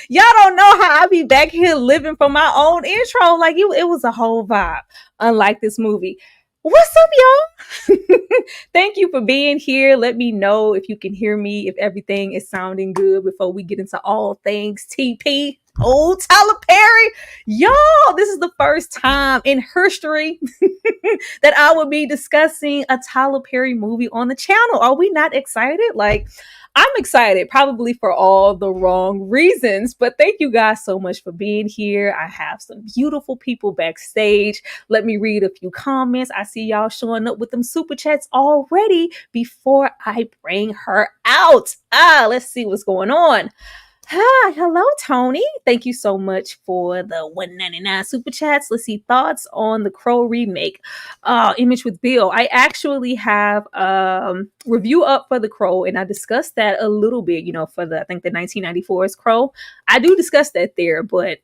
Y'all don't know how I be back here living for my own intro. Like it was a whole vibe, unlike this movie. What's up, y'all? Thank you for being here. Let me know if you can hear me, if everything is sounding good before we get into all things TP. Oh, Tyler Perry. Y'all, this is the first time in history that I will be discussing a Tyler Perry movie on the channel. Are we not excited? Like, I'm excited, probably for all the wrong reasons, but thank you guys so much for being here. I have some beautiful people backstage. Let me read a few comments. I see y'all showing up with them super chats already before I bring her out. Let's see what's going on. Hi, hello, Tony. Thank you so much for the $1.99 super chats. Let's see thoughts on the Crow remake. Image with Bill. I actually have review up for the Crow, and I discussed that a little bit. For I think the 1994's Crow. I do discuss that there, but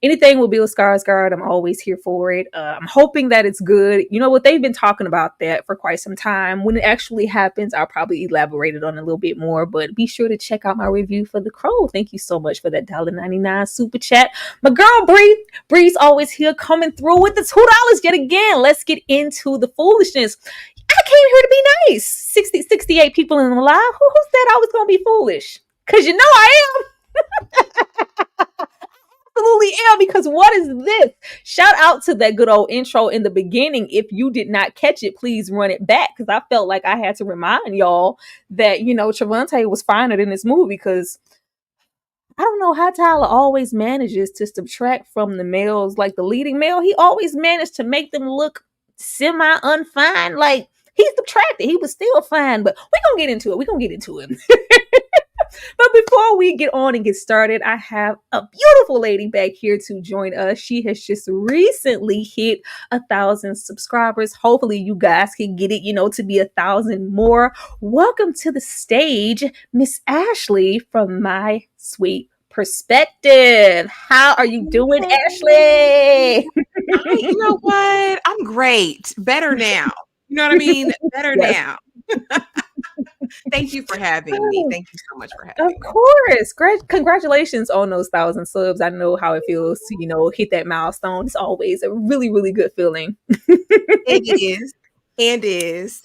anything with Bill Skarsgård, I'm always here for it. I'm hoping that it's good. You know what? They've been talking about that for quite some time. When it actually happens, I'll probably elaborate it on a little bit more, but be sure to check out my review for The Crow. Thank you so much for that $1.99 super chat. My girl, Bree's always here coming through with the $2 yet again. Let's get into the foolishness. I came here to be nice. 68 people in the live. Who said I was going to be foolish? Because you know I am. Absolutely am, because what is this? Shout out to that good old intro in the beginning. If you did not catch it, please run it back, because I felt like I had to remind y'all that, Trevante was finer in this movie, because I don't know how Tyler always manages to subtract from the males, like the leading male. He always managed to make them look semi-unfine. Like, he subtracted. He was still fine, but we're going to get into it. We're going to get into it. But before we get on and get started, I have a beautiful lady back here to join us. She has just recently hit 1,000 subscribers. Hopefully you guys can get it, to be 1,000 more. Welcome to the stage, Miss Ashley from My Sweet Perspective. How are you doing, Ashley? You know what? I'm great. Better now. You know what I mean? Better now. Thank you for having me. Thank you so much for having me. Of course. Great. Congratulations on those 1,000 subs. I know how it feels to, hit that milestone. It's always a really, really good feeling. It is. And is.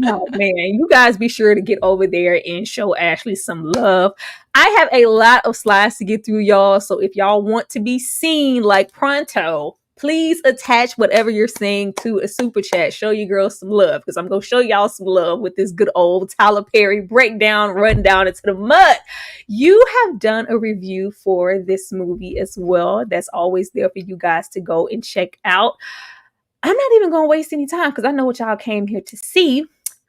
Oh, man. You guys be sure to get over there and show Ashley some love. I have a lot of slides to get through, y'all. So if y'all want to be seen like pronto, please attach whatever you're saying to a super chat. Show your girls some love, because I'm going to show y'all some love with this good old Tyler Perry breakdown, run down into the mud. You have done a review for this movie as well. That's always there for you guys to go and check out. I'm not even going to waste any time, because I know what y'all came here to see.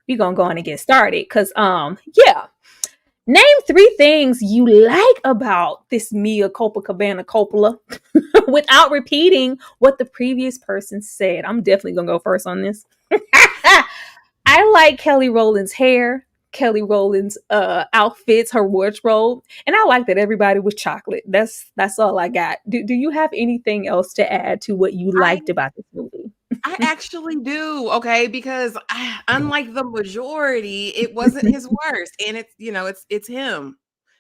We're going to go on and get started, because, name 3 things you like about this Mea Culpa Cabana Coppola without repeating what the previous person said. I'm definitely going to go first on this. I like Kelly Rowland's hair, Kelly Rowland's outfits, her wardrobe, and I like that everybody was chocolate. That's all I got. Do you have anything else to add to what you liked about this movie? I actually do, okay, because unlike the majority, it wasn't his worst, and it's him.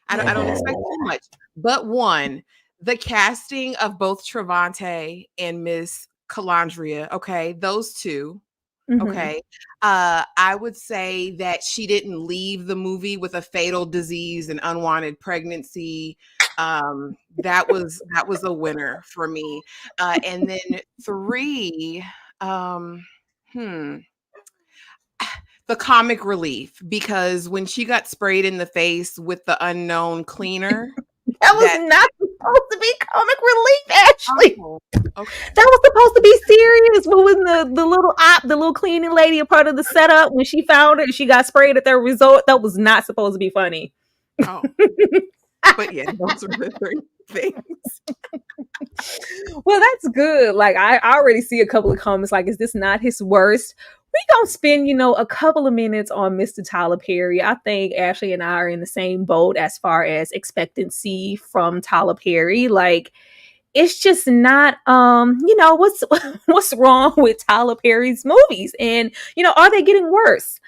I don't expect too much, but one, the casting of both Trevante and Miss Calandria, okay, those two, okay. I would say that she didn't leave the movie with a fatal disease and unwanted pregnancy. That was a winner for me. And then 3, the comic relief, because when she got sprayed in the face with the unknown cleaner, that was not supposed to be comic relief, Ashley. Okay. That was supposed to be serious. What was the little cleaning lady a part of the setup when she found it and she got sprayed at their resort? That was not supposed to be funny. Oh. But yeah, those were the 3 things. Well, that's good. Like, I already see a couple of comments like, is this not his worst? We're going to spend, a couple of minutes on Mr. Tyler Perry. I think Ashley and I are in the same boat as far as expectancy from Tyler Perry. Like, it's just not, what's wrong with Tyler Perry's movies? And, are they getting worse?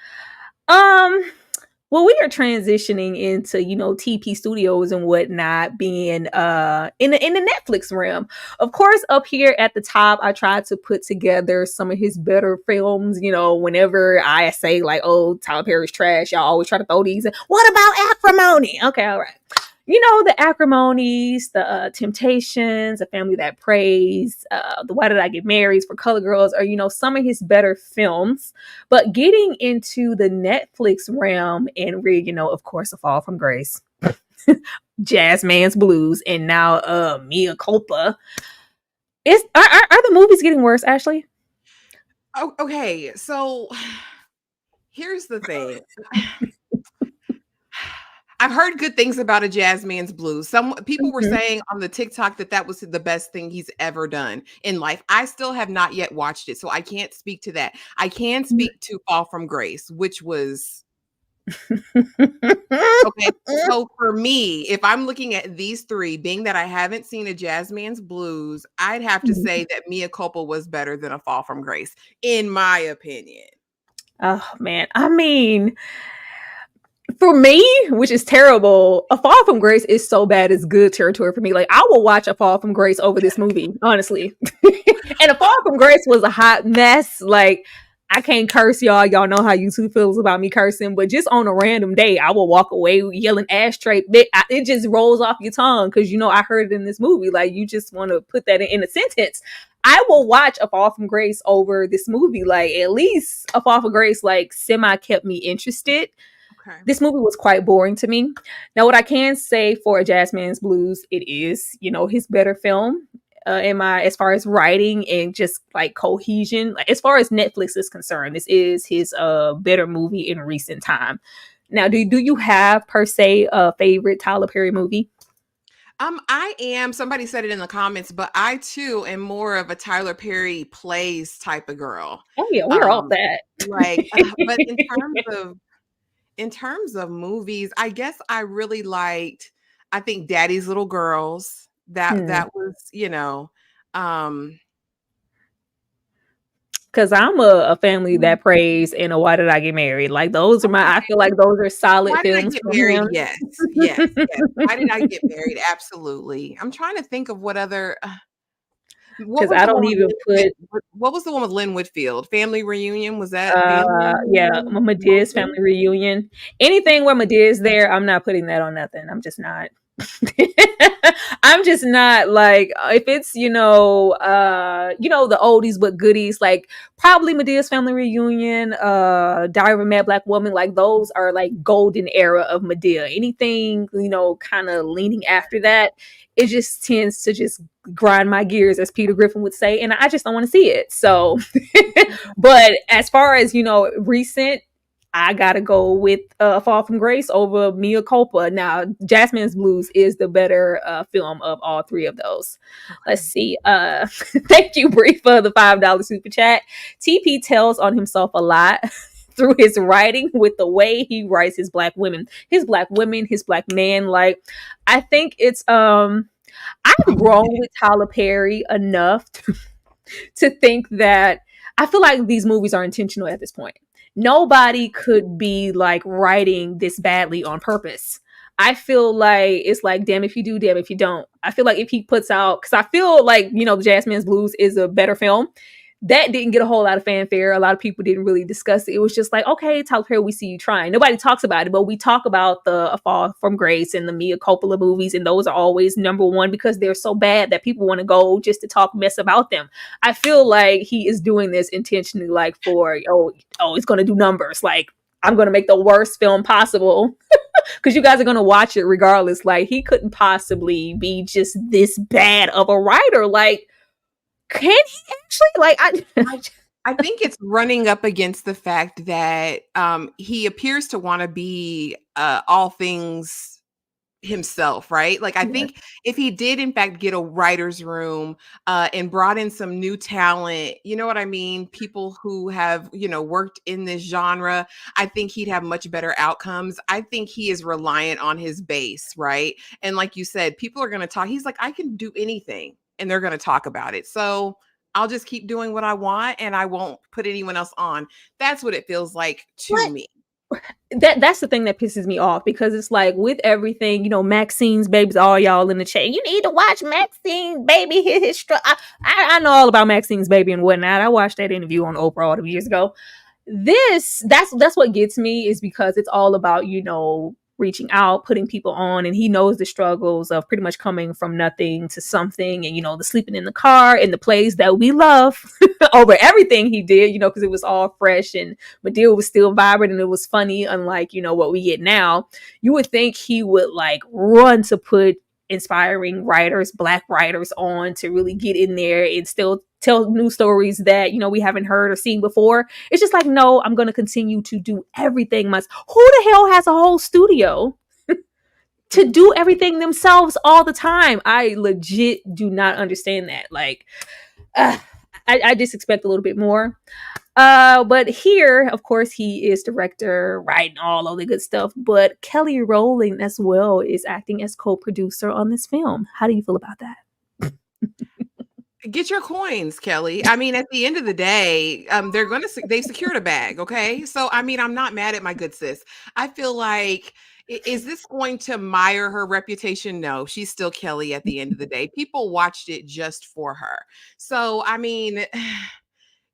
Well, we are transitioning into, TP Studios and whatnot being in the Netflix realm. Of course, up here at the top, I tried to put together some of his better films. Whenever I say like, "Oh, Tyler Perry's trash," y'all always try to throw these in. What about Acrimony? Okay, all right. The Acrimonies, the Temptations, A Family That Prays, the Why Did I Get Married, For Color Girls are, some of his better films. But getting into the Netflix realm and read, of course, A Fall from Grace, Jazz Man's Blues, and now Mea Culpa. Are the movies getting worse, Ashley? Oh, okay, so here's the thing. I've heard good things about A Jazz Man's Blues. Some people were Mhm. saying on the TikTok that was the best thing he's ever done in life. I still have not yet watched it, so I can't speak to that. I can speak to Fall from Grace, which was okay. So for me, if I'm looking at these three, being that I haven't seen A Jazz Man's Blues, I'd have to say that Mea Culpa was better than A Fall from Grace, in my opinion. Oh man, I mean, for me, which is terrible, A Fall from Grace is so bad it's good territory for me. Like, I will watch A Fall from Grace over this movie, honestly. And A Fall from Grace was a hot mess. Like, I can't curse y'all. Y'all know how YouTube feels about me cursing, but just on a random day, I will walk away yelling ashtray. It just rolls off your tongue because I heard it in this movie. Like, you just want to put that in a sentence. I will watch A Fall from Grace over this movie. Like, at least A Fall from Grace, like, semi kept me interested. Okay. This movie was quite boring to me. Now, what I can say for A Jazz Man's Blues, it is, his better film. As far as writing and just like cohesion, like, as far as Netflix is concerned, this is his better movie in recent time. Now, do you have per se a favorite Tyler Perry movie? I am. Somebody said it in the comments, but I too am more of a Tyler Perry plays type of girl. Oh yeah, we're all Um, that. but in terms of movies, I guess I really liked. I think Daddy's Little Girls. That was, um, Because I'm a family that prays and a Why Did I Get Married? Like, those are I feel like those are solid Why Did I films Get from Married? him. Yes, yes, yes. Why Did I Get Married? Absolutely. I'm trying to think of what other. What Because was I the don't one with even put What was the one with Lynn Whitfield? Family Reunion? Was that Family yeah, Reunion? Medea's family Something? reunion. Anything where Medea's there, I'm not putting that on nothing. I'm just not. I'm just not like, if it's the oldies but goodies, like probably Medea's family reunion, Diary of a Mad Black Woman, like those are like golden era of Medea. Anything kind of leaning after that, it just tends to just grind my gears, as Peter Griffin would say, and I just don't want to see it. So, but as far as recent, I gotta go with Fall from Grace over Mea Culpa. Now, Jasmine's Blues is the better film of all three of those. Let's Okay. see. Thank you, Bree, for the $5 super chat. TP tells on himself a lot through his writing with the way he writes his black women, his black man. Like, I think it's I've grown with Tyler Perry enough to think that I feel like these movies are intentional at this point. Nobody could be like writing this badly on purpose. I feel like it's like, damn if you do, damn if you don't. I feel like if he puts out, because I feel like, Jasmine's Blues is a better film. That didn't get a whole lot of fanfare. A lot of people didn't really discuss it. It was just like, okay, Tyler Perry, we see you trying. Nobody talks about it, but we talk about the A Fall from Grace and the Mea Culpa movies, and those are always number one because they're so bad that people want to go just to talk mess about them. I feel like he is doing this intentionally, like for it's going to do numbers. Like, I'm going to make the worst film possible because you guys are going to watch it regardless. Like, he couldn't possibly be just this bad of a writer. Like, can he actually? Like, I I think it's running up against the fact that he appears to want to be all things himself, right? Like, I yeah. think if he did in fact get a writer's room and brought in some new talent, you know what I mean? People who have, worked in this genre, I think he'd have much better outcomes. I think he is reliant on his base, right? And like you said, people are going to talk. He's like, I can do anything and they're going to talk about it. So I'll just keep doing what I want and I won't put anyone else on. That's what it feels like to What? me. that's the thing that pisses me off, because it's like with everything, Maxine's babies, all y'all in the chat, you need to watch Maxine baby hit his I know all about Maxine's baby and whatnot. I watched that interview on Oprah all the years ago. That's what gets me, is because it's all about, reaching out, putting people on, and he knows the struggles of pretty much coming from nothing to something, and the sleeping in the car and the plays that we love over everything he did, because it was all fresh and Medea was still vibrant and it was funny, unlike what we get now. You would think he would like run to put inspiring writers, black writers, on to really get in there and still tell new stories that we haven't heard or seen before. It's just like, no, I'm going to continue to do everything myself. Who the hell has a whole studio to do everything themselves all the time? I legit do not understand that. Like, I just expect a little bit more. But here, of course, he is director, writing all of the good stuff. But Kelly Rowland as well is acting as co-producer on this film. How do you feel about that? Get your coins, Kelly. I mean, at the end of the day, they secured a bag. Okay. So, I mean, I'm not mad at my good sis. I feel like, is this going to mire her reputation? No, she's still Kelly at the end of the day. People watched it just for her. So, I mean,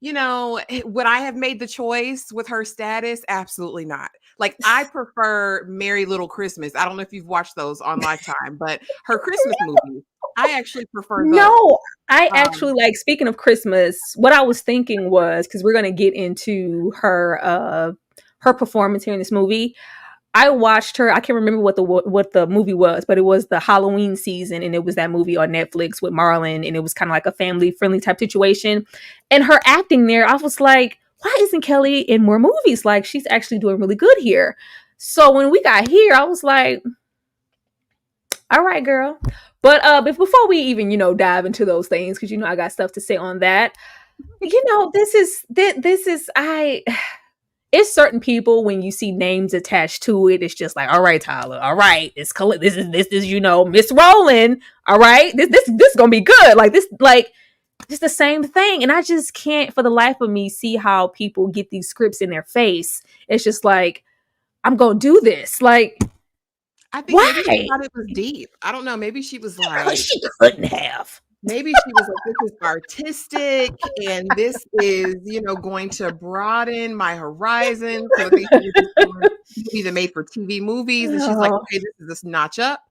would I have made the choice with her status? Absolutely not. Like, I prefer Merry Little Christmas. I don't know if you've watched those on Lifetime, but her Christmas movies, I actually prefer those. No, I actually, like, speaking of Christmas, what I was thinking was, because we're going to get into her performance here in this movie. I watched her. I can't remember what the movie was, but it was the Halloween season, and it was that movie on Netflix with Marlon, and it was kind of like a family friendly type situation. And her acting there, I was like, why isn't Kelly in more movies? Like, she's actually doing really good here. So when we got here, I was like, all right, girl. But before we even dive into those things, because I got stuff to say on that. This is I. It's certain people, when you see names attached to it, it's just like, all right, Tyler, all right, this is Miss Rowland, all right, this gonna be good, like this, like just the same thing, and I just can't for the life of me see how people get these scripts in their face. It's just like, I'm gonna do this, like, I think maybe she why? thought it was deep. I don't know. Maybe she was like, She couldn't have. maybe she was like, this is artistic and this is, going to broaden my horizon. So I think she was just doing movies that made for TV movies. And she's like, okay, this is this notch up.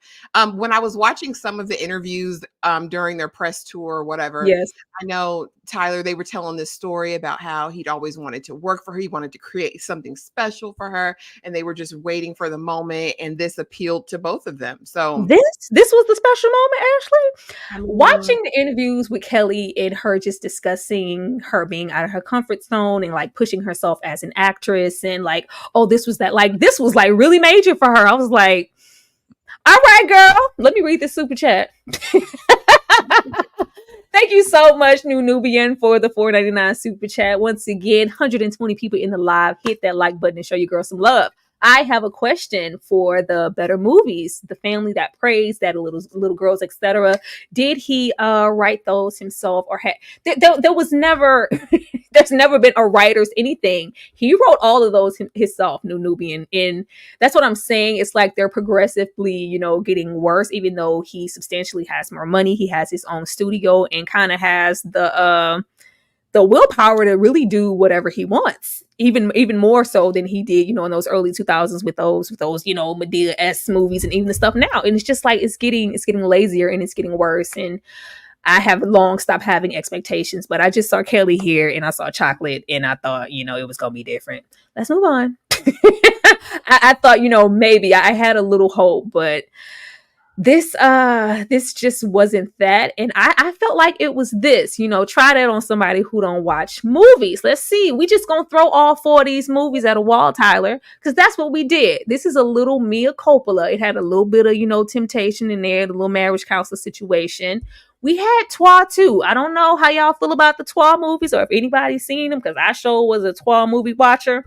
When I was watching some of the interviews during their press tour or whatever, Yes. I know, Tyler, they were telling this story about how he'd always wanted to work for her. He wanted to create something special for her. And they were just waiting for the moment. And this appealed to both of them. So this was the special moment, Ashley. I mean, Watching the interviews with Kelly and her just discussing her being out of her comfort zone and like pushing herself as an actress, and like, oh, this was like really major for her. I was like, all right, girl, let me read this super chat. Thank you so much, New Nubian, for the $4.99 super chat. Once again, 120 people in the live. Hit that like button and show your girl some love. I have a question for the better movies, the family that prays, that little girls, etc. Did he write those himself, or there was never there's never been a writer's anything. He wrote all of those himself, New Nubian, and that's what I'm saying. It's like they're progressively, getting worse, even though he substantially has more money. He has his own studio and kind of has the willpower to really do whatever he wants, even more so than he did, in those early 2000s with those Medea-esque movies, and even the stuff now. And it's just like, it's getting lazier and it's getting worse. And I have long stopped having expectations, but I just saw Kelly here and I saw Chocolate and I thought, it was going to be different. Let's move on. I thought, maybe I had a little hope, but this just wasn't that. And I felt like it was this, try that on somebody who don't watch movies. Let's see, we just gonna throw all four of these movies at a wall, Tyler, because that's what we did. This is a little Mea Culpa. It had a little bit of temptation in there, the little marriage counselor situation. We had Twa too. I don't know how y'all feel about the Twa movies, or if anybody's seen them, because I sure was a Twa movie watcher.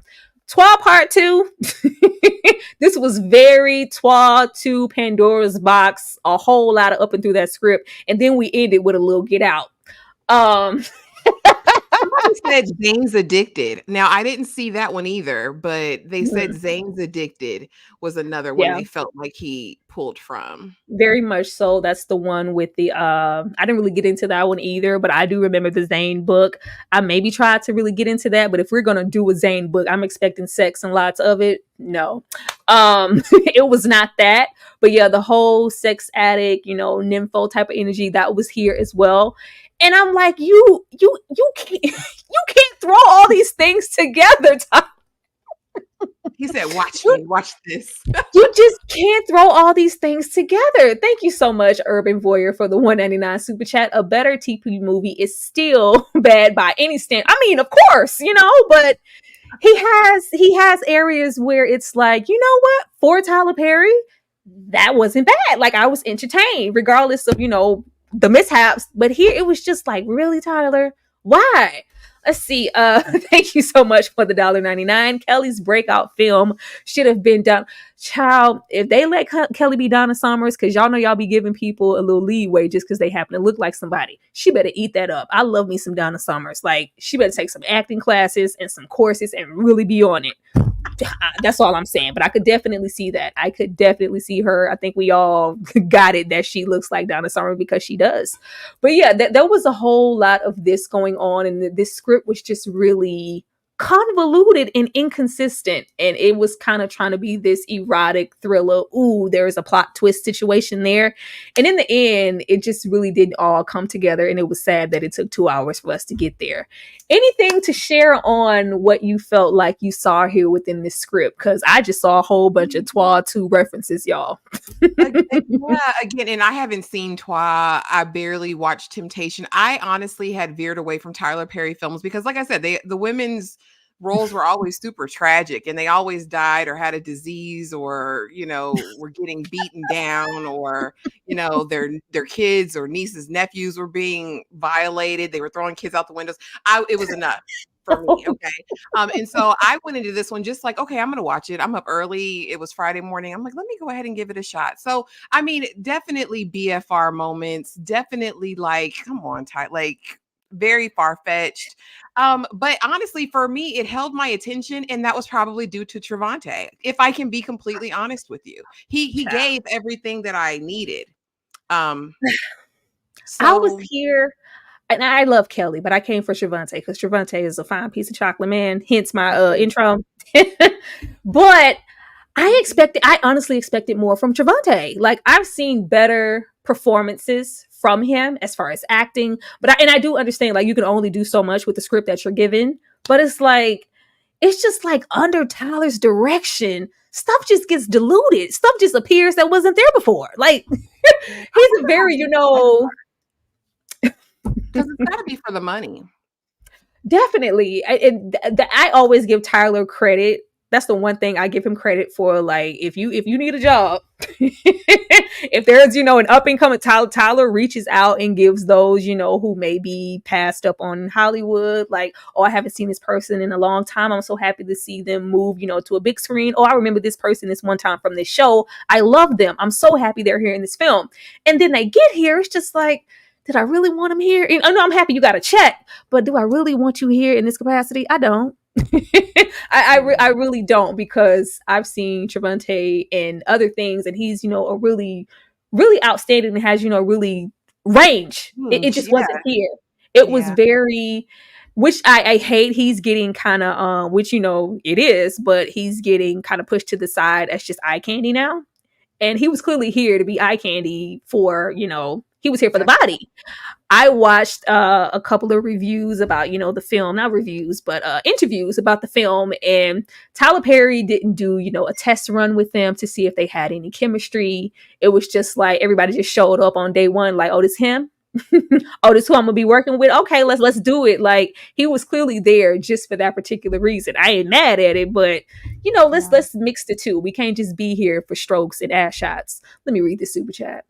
Twa Part 2. This was very Twa 2, Pandora's Box, a whole lot of up and through that script. And then we ended with a little Get Out. said Zane's Addicted. Now, I didn't see that one either, but they said Mm, Zane's Addicted was another one yeah. they felt like he pulled from. Very much so. That's the one with the I didn't really get into that one either, but I do remember the Zane book. I maybe tried to really get into that, but if we're gonna do a Zane book, I'm expecting sex and lots of it. No. It was not that. But yeah, the whole sex addict, nympho type of energy that was here as well. And I'm like, you can't you can't throw all these things together, Ty. He said, "Watch You me, watch this." You just can't throw all these things together. Thank you so much, Urban Voyeur, for the 199 super chat. A better TP movie is still bad by any stand. I mean, of course, but he has areas where it's like, you know what? For Tyler Perry, that wasn't bad. Like I was entertained, regardless of, the mishaps. But here it was just like, really, Tyler? Why? Let's see. Thank you so much for the $1.99. Kelly's breakout film should have been done. Child, if they let Kelly be Donna Summers, because y'all know y'all be giving people a little leeway just because they happen to look like somebody, she better eat that up. I love me some Donna Summers. Like, she better take some acting classes and some courses and really be on it. That's all I'm saying. But I could definitely see that. I could definitely see her. I think we all got it that she looks like Donna Summer because she does. But yeah, there was a whole lot of this going on, and this script was just really convoluted and inconsistent, and it was kind of trying to be this erotic thriller. Ooh, there's a plot twist situation there, and in the end it just really didn't all come together, and it was sad that it took 2 hours for us to get there. Anything to share on what you felt like you saw here within this script? Because I just saw a whole bunch of Twa 2 references, y'all. Yeah, again, and I haven't seen Twa. I barely watched Temptation. I honestly had veered away from Tyler Perry films because, like I said, the women's roles were always super tragic, and they always died or had a disease, or were getting beaten down, or their kids or nieces, nephews were being violated. They were throwing kids out the windows. It was enough for me. Okay. And so I went into this one just like, okay, I'm gonna watch it. I'm up early. It was Friday morning. I'm like, let me go ahead and give it a shot. So I mean, definitely BFR moments, definitely like, come on, Ty, like very far-fetched. But honestly, for me, it held my attention, and that was probably due to Trevante. If I can be completely honest with you, he gave everything that I needed. I was So here, and I love Kelly, but I came for Trevante because Trevante is a fine piece of chocolate, man. Hence my intro. But I honestly expected more from Trevante. Like, I've seen better performances from him as far as acting, but I do understand, like, you can only do so much with the script that you're given. But it's just like under Tyler's direction, stuff just gets diluted. Stuff just appears that wasn't there before. Like, he's a very, because it's got to be for the money. definitely. I always give Tyler credit. That's the one thing I give him credit for. Like, if you need a job, if there's an up and coming Tyler reaches out and gives those who may be passed up on Hollywood. Like, oh, I haven't seen this person in a long time. I'm so happy to see them move to a big screen. Oh, I remember this person this one time from this show. I love them. I'm so happy they're here in this film. And then they get here. It's just like, did I really want him here? And I know I'm happy you got a check, but do I really want you here in this capacity? I don't. I really don't, because I've seen Trevante in other things, and he's a really, really outstanding and has really range. It just wasn't here. It was very, which I hate. He's getting kind of which it is, but he's getting kind of pushed to the side as just eye candy now. And he was clearly here to be eye candy for, he was here for the body. I watched a couple of reviews about, the film, not reviews, but interviews about the film. And Tyler Perry didn't do, a test run with them to see if they had any chemistry. It was just like everybody just showed up on day one, like, oh, this him? Oh, this who I'm gonna be working with? Okay, let's do it. Like, he was clearly there just for that particular reason. I ain't mad at it, but let's mix the two. We can't just be here for strokes and ass shots. Let me read the super chat.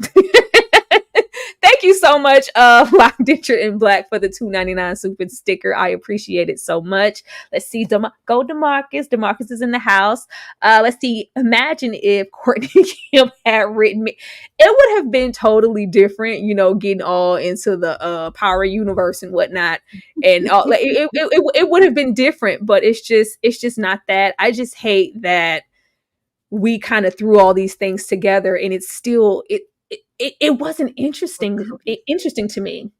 Thank you so much, Black Ditcher in Black, for the $2.99 super sticker. I appreciate it so much. Let's see, go Demarcus. Demarcus is in the house. Let's see. Imagine if Courtney Kim had written me. It would have been totally different, getting all into the Power Universe and whatnot, and all. Like it would have been different, but it's just not that. I just hate that we kind of threw all these things together, and it's still it wasn't interesting to me.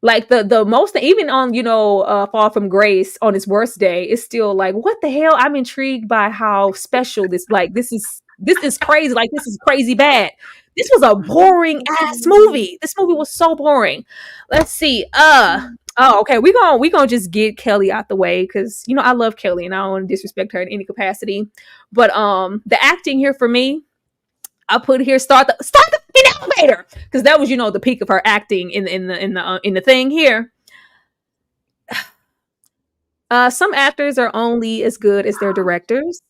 Like the most, even on Fall from Grace on his worst day, it's still like, what the hell? I'm intrigued by how special this is crazy. Like, this is crazy bad. This was a boring ass movie. This movie was so boring. Let's see. Oh, okay. We gonna just get Kelly out the way, because I love Kelly and I don't want to disrespect her in any capacity. But the acting here for me, I put here start the elevator, because that was the peak of her acting in the thing here. Some actors are only as good as their directors.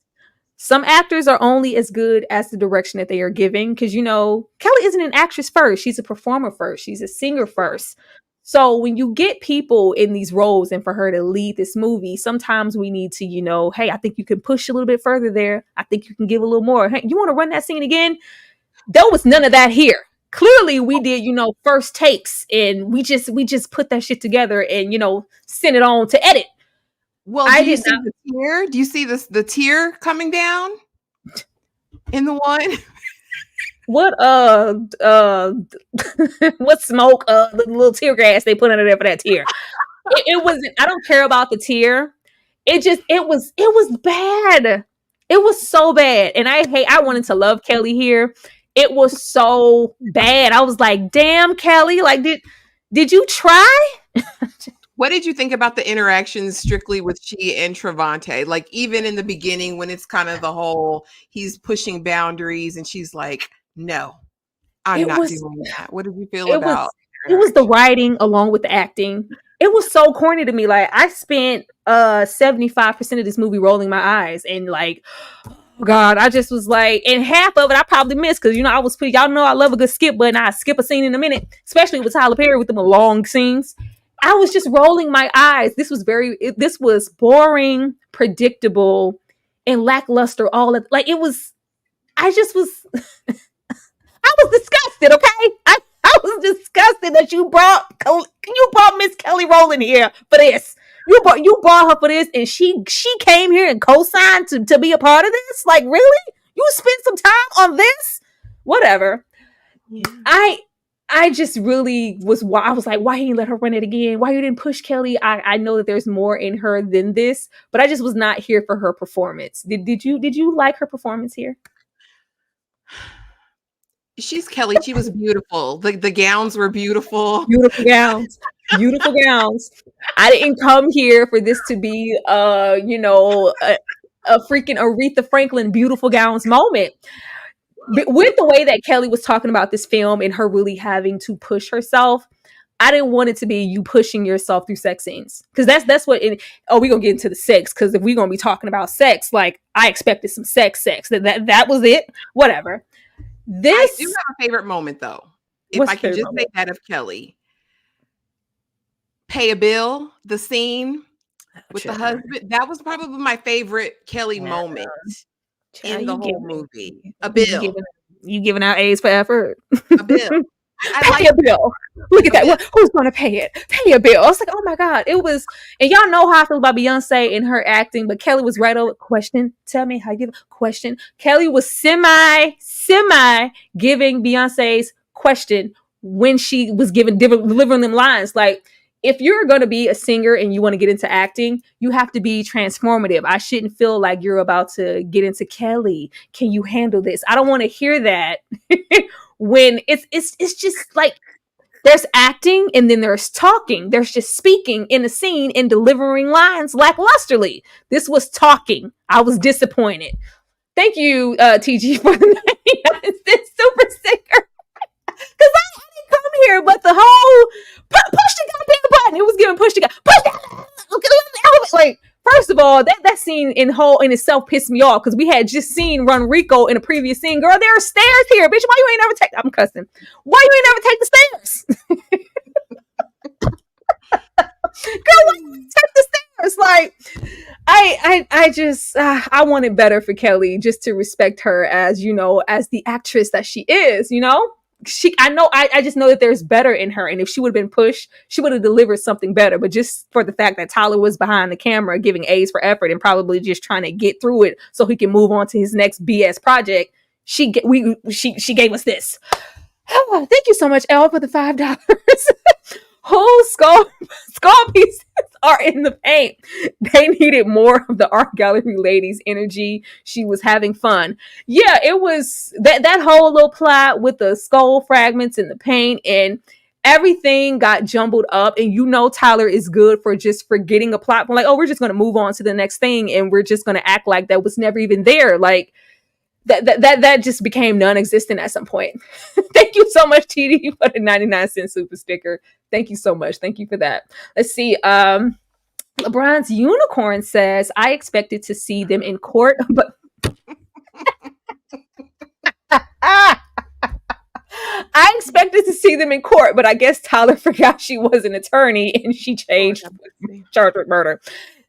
Some actors are only as good as the direction that they are giving, because Kelly isn't an actress first. She's a performer first. She's a singer first. So when you get people in these roles and for her to lead this movie, sometimes we need to, hey, I think you can push a little bit further there. I think you can give a little more. Hey, you want to run that scene again? There was none of that here. Clearly we did, first takes, and we just put that shit together and, send it on to edit. Well, do you see the tear? Do you see the tear coming down in the one? What what smoke, the little tear gas they put under there for that tear. It wasn't, I don't care about the tear. It was bad. It was so bad. And I wanted to love Kelly here. It was so bad. I was like, damn, Kelly, like, did you try? What did you think about the interactions strictly with she and Trevante? Like, even in the beginning, when it's kind of the whole, he's pushing boundaries and she's like, no, I'm not doing that. What did you feel about it? Was the writing along with the acting. It was so corny to me. Like, I spent 75% of this movie rolling my eyes, and like, oh God, I just was like, and half of it I probably missed, because I was y'all know I love a good skip button. I skip a scene in a minute, especially with Tyler Perry with them long scenes. I was just rolling my eyes. This was boring, predictable, and lackluster. All of, like, it was. I just was. I was disgusted. Okay, I was disgusted that you brought Miss Kelly Rowland here for this. You brought her for this, and she came here and co-signed to be a part of this. Like, really? You spent some time on this? Whatever. Yeah. I just really was. I was like, why you didn't let her run it again? Why you didn't push Kelly? I know that there's more in her than this, but I just was not here for her performance. Did you like her performance here? She's Kelly. She was beautiful. The gowns were beautiful. Beautiful gowns. Beautiful gowns. I didn't come here for this to be a freaking Aretha Franklin beautiful gowns moment. But with the way that Kelly was talking about this film and her really having to push herself, I didn't want it to be you pushing yourself through sex scenes. Because that's what we're gonna get into the sex, because if we're gonna be talking about sex, like, I expected some sex. That was it. Whatever. I do have a favorite moment, though. If I can just say that of Kelly. Pay a bill, the scene with the husband. That was probably my favorite Kelly moment in the whole movie. A bill. You giving out A's for effort. A bill. Pay a bill. Look at that. Who's going to pay it? Pay a bill. I was like, oh my God. It was, and y'all know how I feel about Beyonce and her acting, but Kelly was right over. Question. Tell me how you give a question. Kelly was semi giving Beyonce's question when she was delivering them lines. Like, if you're going to be a singer and you want to get into acting, you have to be transformative. I shouldn't feel like you're about to get into Kelly. Can you handle this? I don't want to hear that when it's just like, there's acting and then there's talking. There's just speaking in a scene and delivering lines lacklusterly. This was talking. I was disappointed. Thank you, TG, for the super sticker. Because I didn't come here, but the whole push the goddamn button. It was giving push the push that. Like, first of all, that scene in itself pissed me off because we had just seen Run Rico in a previous scene. Girl, there are stairs here, bitch. Why you ain't never take? I'm cussing. Why you ain't never take the stairs? Girl, why you ain't take the stairs? Like, I just I wanted better for Kelly, just to respect her as, you know, as the actress that she is, you know. I just know that there's better in her, and if she would have been pushed, she would have delivered something better. But just for the fact that Tyler was behind the camera giving A's for effort and probably just trying to get through it so he can move on to his next BS project, she gave us this. Thank you so much, Elle, for the $5. Whole skull pieces are in the paint. They needed more of the art gallery ladies' energy. She was having fun. Yeah, it was that whole little plot with the skull fragments in the paint, and everything got jumbled up. And you know Tyler is good for just forgetting a plot. Like, oh, we're just going to move on to the next thing, and we're just going to act like that was never even there. Like, that just became non-existent at some point. Thank you so much, TD, for the 99-cent super sticker. Thank you so much. Thank you for that. Let's see. LeBron's unicorn says, I expected to see them in court, but I expected to see them in court, but I guess Tyler forgot she was an attorney and she changed charged with murder.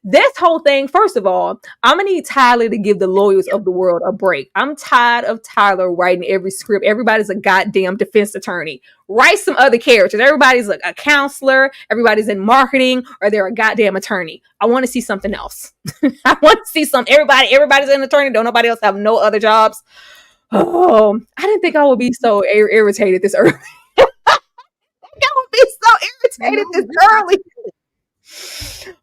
This whole thing, first of all, I'm gonna need Tyler to give the lawyers of the world a break. I'm tired of Tyler writing every script. Everybody's a goddamn defense attorney. Write some other characters. Everybody's like a counselor, everybody's in marketing, or they're a goddamn attorney. I want to see something else. I want to see everybody's an attorney. Don't nobody else have no other jobs. Oh, I didn't think I would be so irritated this early. I would be so irritated this early.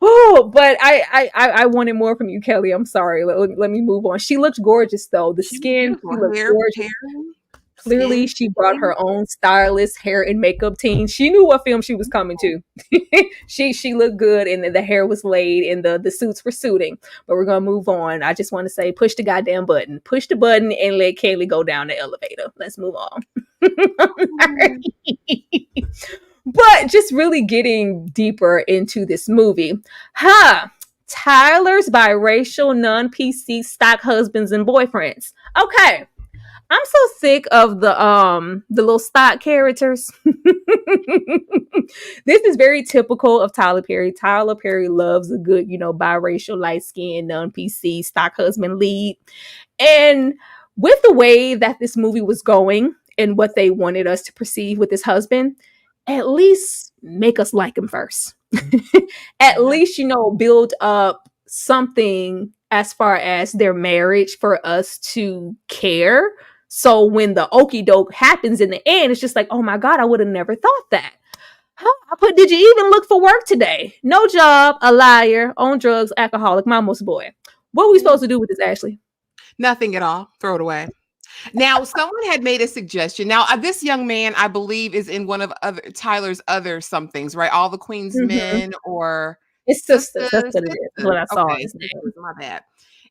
Oh, but I wanted more from you, Kelly. I'm sorry. Let me move on. She looked gorgeous, though. The skin, she looked gorgeous. Clearly, she brought her own stylist, hair, and makeup team. She knew what film she was coming to. She looked good, and the hair was laid, and the suits were suiting. But we're gonna move on. I just want to say, push the goddamn button. Push the button and let Kaylee go down the elevator. Let's move on. But just really getting deeper into this movie. Tyler's biracial, non-PC stock husbands and boyfriends. Okay. I'm so sick of the little stock characters. This is very typical of Tyler Perry. Tyler Perry loves a good, biracial, light-skinned, non-PC stock husband lead. And with the way that this movie was going and what they wanted us to perceive with this husband, at least make us like him first. At least, build up something as far as their marriage for us to care. So when the okie doke happens in the end, it's just like, oh my God, I would have never thought that. Did you even look for work today? No job, a liar, on drugs, alcoholic, mama's boy. What are we supposed to do with this, Ashley? Nothing at all. Throw it away. Now, someone had made a suggestion. Now, this young man, I believe, is in one of Tyler's other somethings, right? All the Queen's Men or it's sisters. That's what it is. What I saw. Okay. My bad.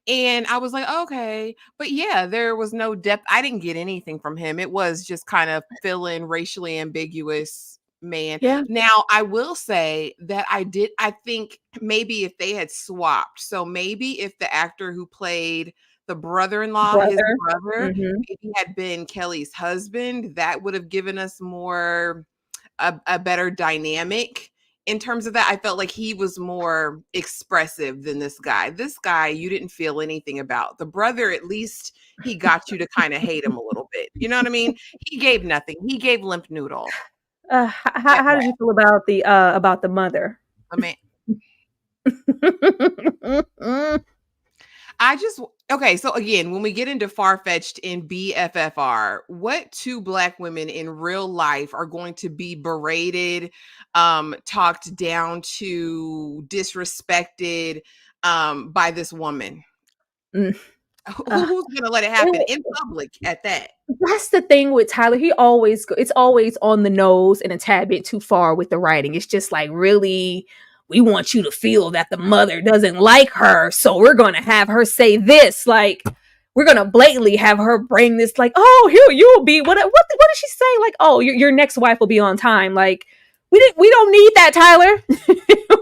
And I was like, okay. But yeah, there was no depth. I didn't get anything from him. It was just kind of fill-in, racially ambiguous man. Yeah. Now, I will say that I think maybe if they had swapped, so maybe if the actor who played the brother-in-law, his brother, maybe had been Kelly's husband, that would have given us more, a better dynamic. In terms of that, I felt like he was more expressive than this guy. This guy, you didn't feel anything about. The brother, at least he got you to kind of hate him a little bit. You know what I mean? He gave nothing. He gave limp noodle. How did you feel about the mother? I mean, okay, so again, when we get into Far-Fetched in BFFR, what two Black women in real life are going to be berated, talked down to, disrespected by this woman? Who's going to let it happen in public at that? That's the thing with Tyler. It's always on the nose and a tad bit too far with the writing. It's just like, really, we want you to feel that the mother doesn't like her, so we're going to have her say this. Like, we're going to blatantly have her bring this, like, oh, here you'll be. What did she say? Like, oh, your next wife will be on time. Like, we don't need that, Tyler.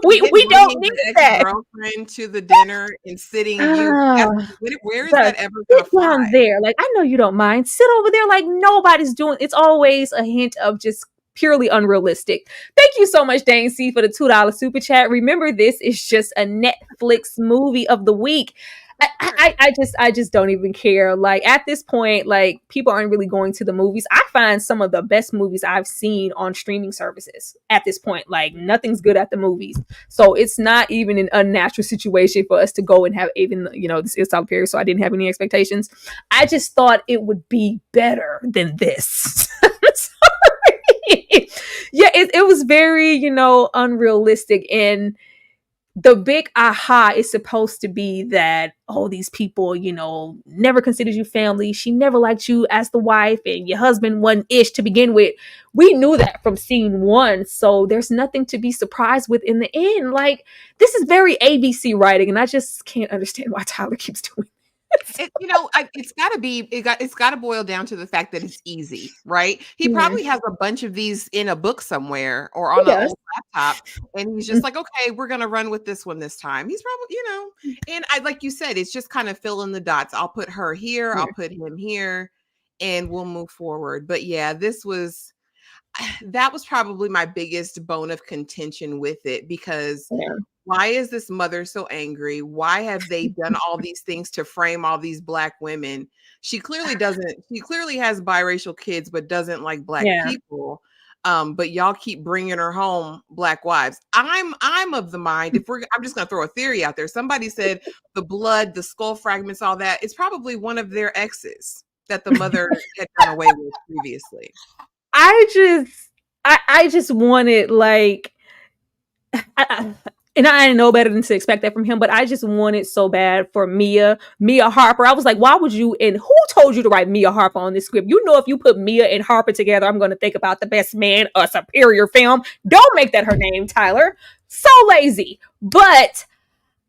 We don't Bringing need the that. ex-girlfriend to the dinner and sitting you Ah, that's where is the that ever sit gonna fly? down there. Like, I know you don't mind. Sit over there like nobody's doing. It's always a hint of just purely unrealistic. Thank you so much, Dane C, for the $2 super chat. Remember, this is just a Netflix movie of the week. I just don't even care. Like, at this point, like, people aren't really going to the movies. I find some of the best movies I've seen on streaming services at this point. Like, nothing's good at the movies. So it's not even an unnatural situation for us to go and have, even, this is Tyler Perry, so I didn't have any expectations. I just thought it would be better than this. Sorry. Yeah, it was very, unrealistic. And the big aha is supposed to be that, oh, these people, never considered you family. She never liked you as the wife, and your husband wasn't ish to begin with. We knew that from scene one. So there's nothing to be surprised with in the end. Like, this is very ABC writing, and I just can't understand why Tyler keeps doing it. It's got to boil down to the fact that it's easy, right? He Yeah, probably has a bunch of these in a book somewhere or he on an does. old laptop, and he's just like, okay, we're gonna run with this one this time. He's probably, and I like you said, it's just kind of fill in the dots. I'll put her here, Yeah. I'll put him here, and we'll move forward. But yeah, that was probably my biggest bone of contention with it, because Yeah. why is this mother so angry? Why have they done all these things to frame all these black women? She clearly has biracial kids, but doesn't like black Yeah. people. But y'all keep bringing her home black wives. I'm of the mind, I'm just gonna throw a theory out there. Somebody said the blood, the skull fragments, all that, it's probably one of their exes that the mother had done away with previously. I just wanted, like, and I didn't know better than to expect that from him, but I just wanted so bad for Mea Harper. I was like, why would you, and who told you to write Mea Harper on this script? If you put Mea and Harper together, I'm going to think about The Best Man, a superior film. Don't make that her name, Tyler. So lazy. But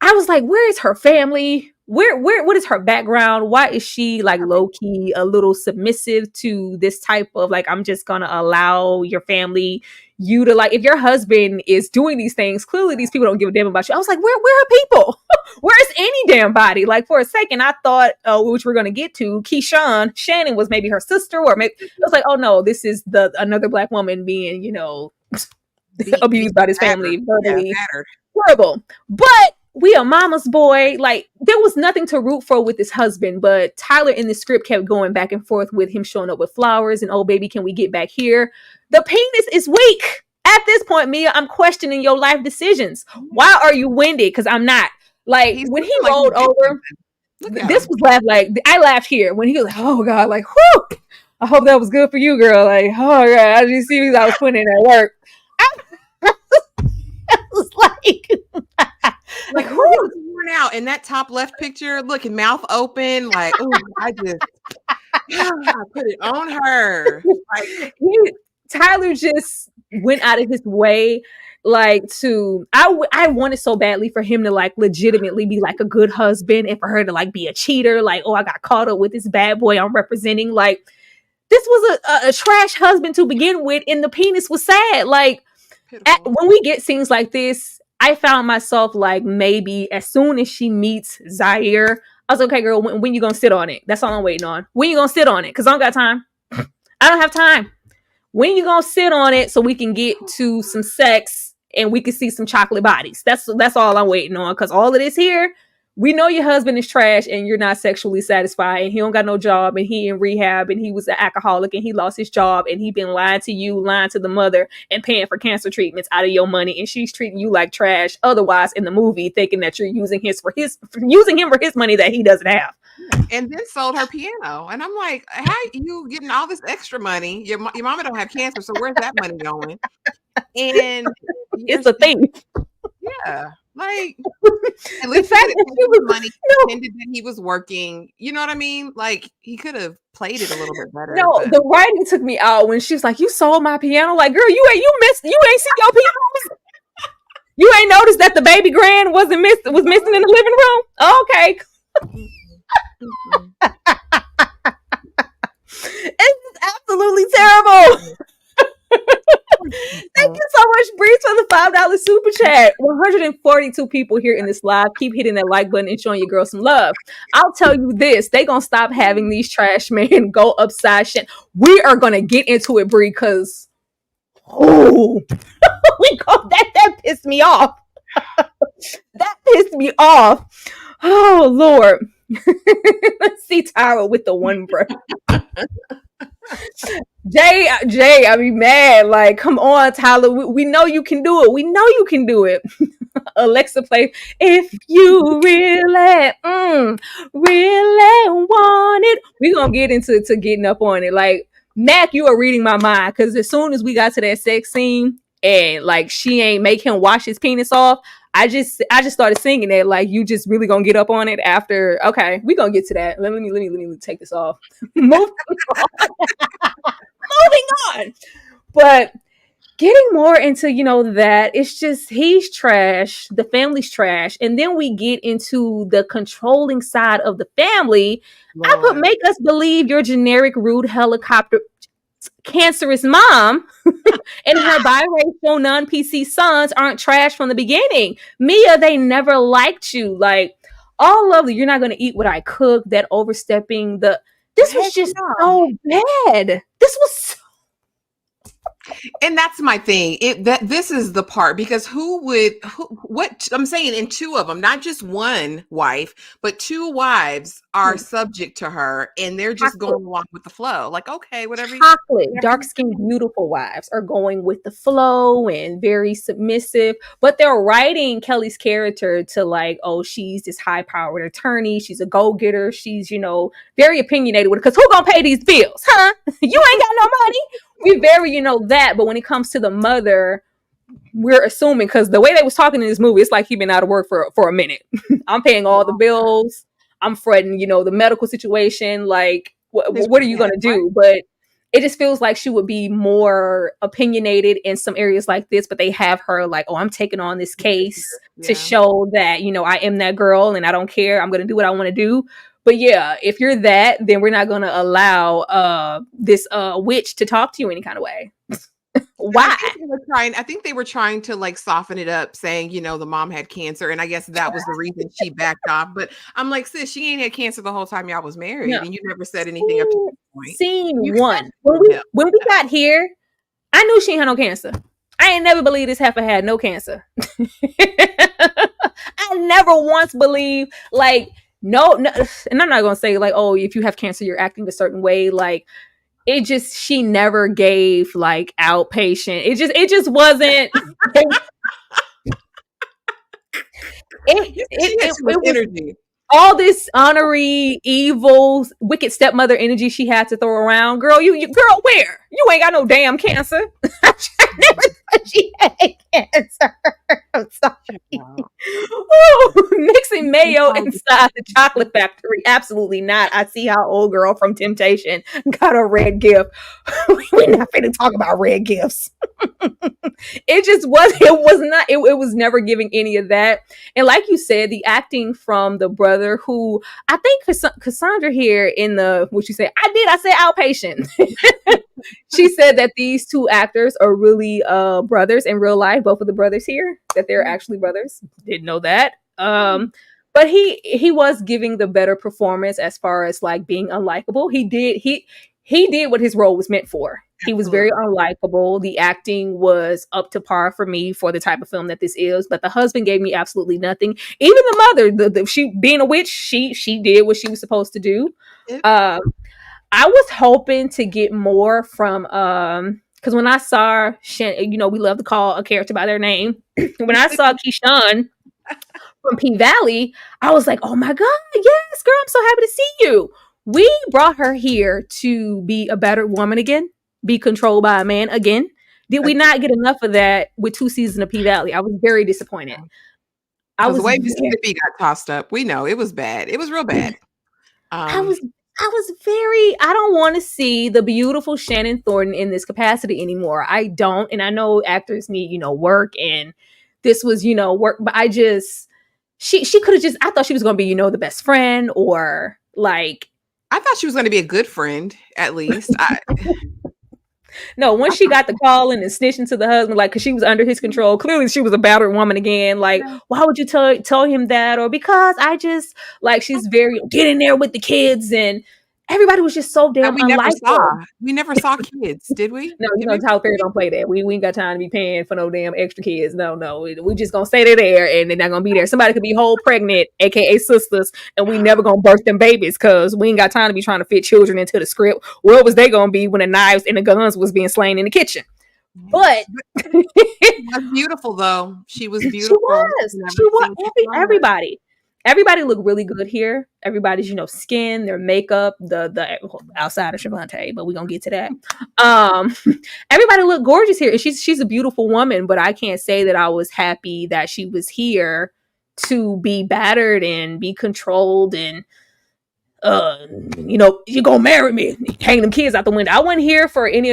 I was like, where is her family? What is her background? Why is she, like, low key a little submissive to this type of, like, I'm just gonna allow your family, you to, like, if your husband is doing these things, clearly these people don't give a damn about you. I was like, where are her people? Where's any damn body? Like, for a second, I thought, which we're gonna get to, Shannon was maybe her sister, or maybe I was like, oh no, this is another black woman being, abused by this family verbally. Battered. Horrible. But we a mama's boy. Like, there was nothing to root for with his husband, but Tyler in the script kept going back and forth with him showing up with flowers and, oh baby, can we get back here? The penis is weak. At this point, Mea, I'm questioning your life decisions. Why are you winded? Because I'm not. Like, when he rolled over, this was I laughed here when he was like, oh God, like, whew, I hope that was good for you, girl. Like, oh God, I just see I was putting in that work. I was like, he was worn out in that top left picture, looking mouth open, like, oh, I put it on her. Like, Tyler just went out of his way, like, I wanted so badly for him to, like, legitimately be, like, a good husband, and for her to, like, be a cheater. Like, oh, I got caught up with this bad boy I'm representing. Like, this was a trash husband to begin with, and the penis was sad. Like, when we get scenes like this, I found myself, like, maybe as soon as she meets Zaire, I was like, okay, girl, when you gonna sit on it? That's all I'm waiting on. When you gonna sit on it? Because I don't got time. I don't have time. When you gonna sit on it so we can get to some sex and we can see some chocolate bodies? That's all I'm waiting on. Because all of this here, we know your husband is trash and you're not sexually satisfied, and he don't got no job, and he in rehab, and he was an alcoholic, and he lost his job, and he been lying to you, lying to the mother, and paying for cancer treatments out of your money, and she's treating you like trash otherwise in the movie, thinking that you're using him for his money that he doesn't have. And then sold her piano. And I'm like, how you getting all this extra money? Your mama don't have cancer, so where's that money going? And it's a thing. Yeah. Like, at least the fact that he was money pretended that he was working. You know what I mean? Like, he could have played it a little bit better. No, the writing took me out when she was like, "You sold my piano." Like, girl, you ain't seen your piano. You ain't noticed that the baby grand was missing in the living room. Oh, okay. It's absolutely terrible. Thank you so much, Breeze, for the $5 the super chat. 142 people here in this live. Keep hitting that like button and showing your girl some love. I'll tell you this: they gonna stop having these trash men go upside shit. We are gonna get into it, Bree, because that pissed me off. That pissed me off. Oh Lord. Let's see Tyra with the one breath. Jay, I be mad. Like, come on, Tyler. We know you can do it. We know you can do it. Alexa, play "If You Really Want It." We gonna get into getting up on it. Like, Mac, you are reading my mind, because as soon as we got to that sex scene and like she ain't make him wash his penis off, I just started singing that. Like, you just really gonna get up on it after? Okay, we gonna get to that. Let me take this off. Moving on. But getting more into, that it's just he's trash, the family's trash, and then we get into the controlling side of the family. Lord. Make us believe your generic rude helicopter cancerous mom and her biracial non-PC sons aren't trash from the beginning. Mea, they never liked you. Like, all of you're not going to eat what I cook, that overstepping this was just so bad. This was so. And that's my thing. This is the part, because what I'm saying, in two of them, not just one wife, but two wives are subject to her, and they're just going along with the flow. Like, okay, whatever. Dark-skinned, beautiful wives are going with the flow and very submissive, but they're writing Kelly's character to like, oh, she's this high-powered attorney. She's a go-getter. She's, very opinionated with it, because who gonna pay these bills, huh? You ain't got no money. We very, that, but when it comes to the mother, we're assuming, because the way they was talking in this movie, it's like he been out of work for a minute. I'm paying all the bills. I'm fretting, the medical situation. Like, what are you going to do? But it just feels like she would be more opinionated in some areas like this, but they have her like, oh, I'm taking on this case to show that, I am that girl and I don't care. I'm going to do what I want to do. But yeah, if you're that, then we're not going to allow this witch to talk to you any kind of way. Why? I think they were trying to like soften it up, saying, the mom had cancer, and I guess that was the reason she backed off. But I'm like, sis, she ain't had cancer the whole time y'all was married, and you never said anything up to this point. Scene one. When we got here, I knew she ain't had no cancer. I ain't never believed this heifer had no cancer. I never once believed, like, no, and I'm not gonna say like, oh, if you have cancer, you're acting a certain way. Like, she never gave like outpatient. It just wasn't. It was energy. All this honorary, evil, wicked stepmother energy she had to throw around. Girl, girl, where? You ain't got no damn cancer. I never thought she had cancer. I'm sorry. Ooh, mixing mayo inside the chocolate factory. Absolutely not. I see how old girl from Temptation got a red gift. We're not finna talk about red gifts. It was never giving any of that. And like you said, the acting from the brother, who I think Cassandra here in what you say, I said outpatient. She said that these two actors are really brothers in real life, both of the brothers here, that they're actually brothers. Didn't know that. But he was giving the better performance as far as like being unlikable. He did what his role was meant for. He was very unlikable. The acting was up to par for me for the type of film that this is. But the husband gave me absolutely nothing. Even the mother, she being a witch, she did what she was supposed to do. I was hoping to get more from because when I saw we love to call a character by their name. When I saw Keyshawn from P Valley, I was like, oh my God, yes, girl, I'm so happy to see you. We brought her here to be a better woman again, be controlled by a man again. Did we not get enough of that with 2 seasons of P Valley? I was very disappointed. The way Mississippi got tossed up, we know it was bad. It was real bad. I was I don't want to see the beautiful Shannon Thornton in this capacity anymore. I don't. And I know actors need, work, and this was, work, but she could have I thought she was going to be, the best friend, or like, I thought she was going to be a good friend, at least. No, once she got the calling and snitching to the husband, like, because she was under his control, clearly she was a battered woman again. Like, why would you tell him that? Or because I just, like, she's very, get in there with the kids. And everybody was just so That damn we never unlikable. saw. We never saw kids, did we? No, Did we ever Tyler see Perry kids? don't play that. We ain't got time to be paying for no damn extra kids. No. We just gonna stay there and they're not gonna be there. Somebody could be whole pregnant, aka sisters, and we never gonna birth them babies because we ain't got time to be trying to fit children into the script. Where was they gonna be when the knives and the guns was being slain in the kitchen? But She was beautiful though. She was she beautiful. was. Never She was seen anything like her. everybody. Everybody looked really good here. Everybody's, skin, their makeup, the outside of Shavante, but we're gonna get to that. Um, everybody looked gorgeous here. And she's a beautiful woman, but I can't say that I was happy that she was here to be battered and be controlled and you gonna marry me, hang them kids out the window. I wasn't here for any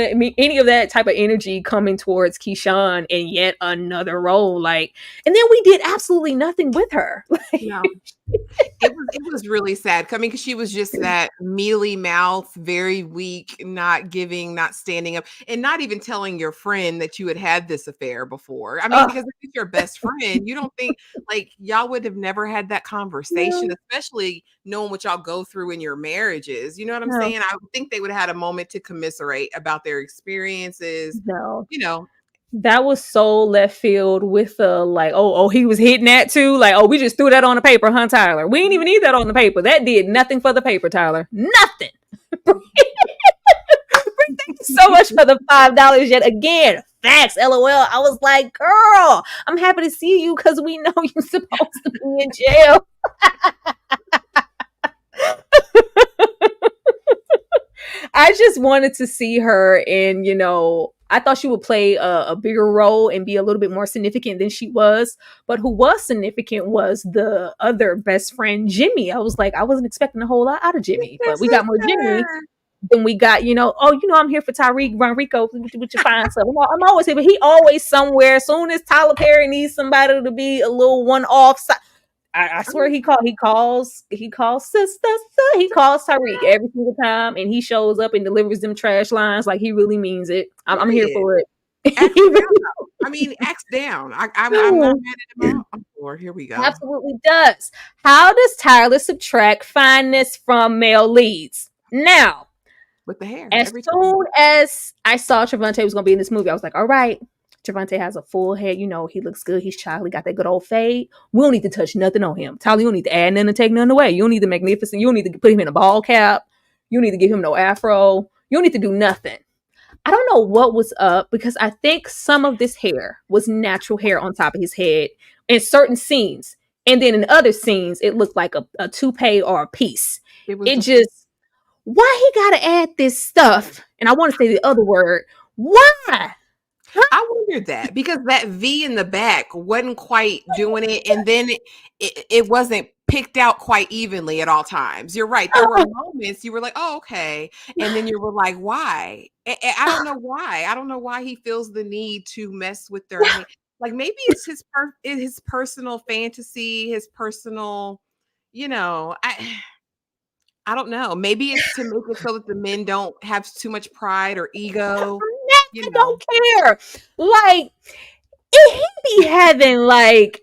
of that type of energy coming towards Keyshawn in yet another role. Like, and then we did absolutely nothing with her. No. It was really sad coming because she was just that mealy mouth, very weak, not giving, not standing up, and not even telling your friend that you had this affair before. I mean, because if it's your best friend, you don't think like y'all would have never had that conversation, especially knowing what y'all go through in your marriages. You know what I'm saying? I would think they would have had a moment to commiserate about their experiences. No. You know, That was so left field with like, oh, he was hitting that too. Like, oh, we just threw that on the paper, huh, Tyler? We didn't even need that on the paper. That did nothing for the paper, Tyler. Nothing. Thank you so much for the $5 yet again. Facts, LOL. I was like, girl, I'm happy to see you because we know you're supposed to be in jail. I just wanted to see her in, I thought she would play a bigger role and be a little bit more significant than she was. But who was significant was the other best friend, Jimmy. I was like, I wasn't expecting a whole lot out of Jimmy, but we got more Jimmy than we got, I'm here for Tyreek, Run Rico, with your fine stuff. I'm always here, but he always somewhere. As soon as Tyler Perry needs somebody to be a little one-off, I swear he calls sister. He calls Tyreek every single time, and he shows up and delivers them trash lines like he really means it. I'm here for it. Axe down. I'm not mad at him. Or here we go. Absolutely does. How does Tyler subtract fineness from male leads? Now, with the hair. As soon as I saw Trevante was going to be in this movie, I was like, all right. Trevante has a full head. He looks good. He's Charlie. Got that good old fade. We don't need to touch nothing on him. Tyler, you don't need to add nothing to take nothing away. You don't need the magnificent. You don't need to put him in a ball cap. You don't need to give him no afro. You don't need to do nothing. I don't know what was up because I think some of this hair was natural hair on top of his head in certain scenes. And then in other scenes, it looked like a toupee or a piece. It just, why he got to add this stuff? And I want to say the other word. Why? I wondered that because that V in the back wasn't quite doing it, and then it wasn't picked out quite evenly at all times. You're right. There were moments you were like, "Oh, okay," and then you were like, "Why?" I don't know why. I don't know why he feels the need to mess with their hair. Like maybe it's his personal fantasy, his personal, I don't know. Maybe it's to make it so that the men don't have too much pride or ego. I don't care. Like, he be having like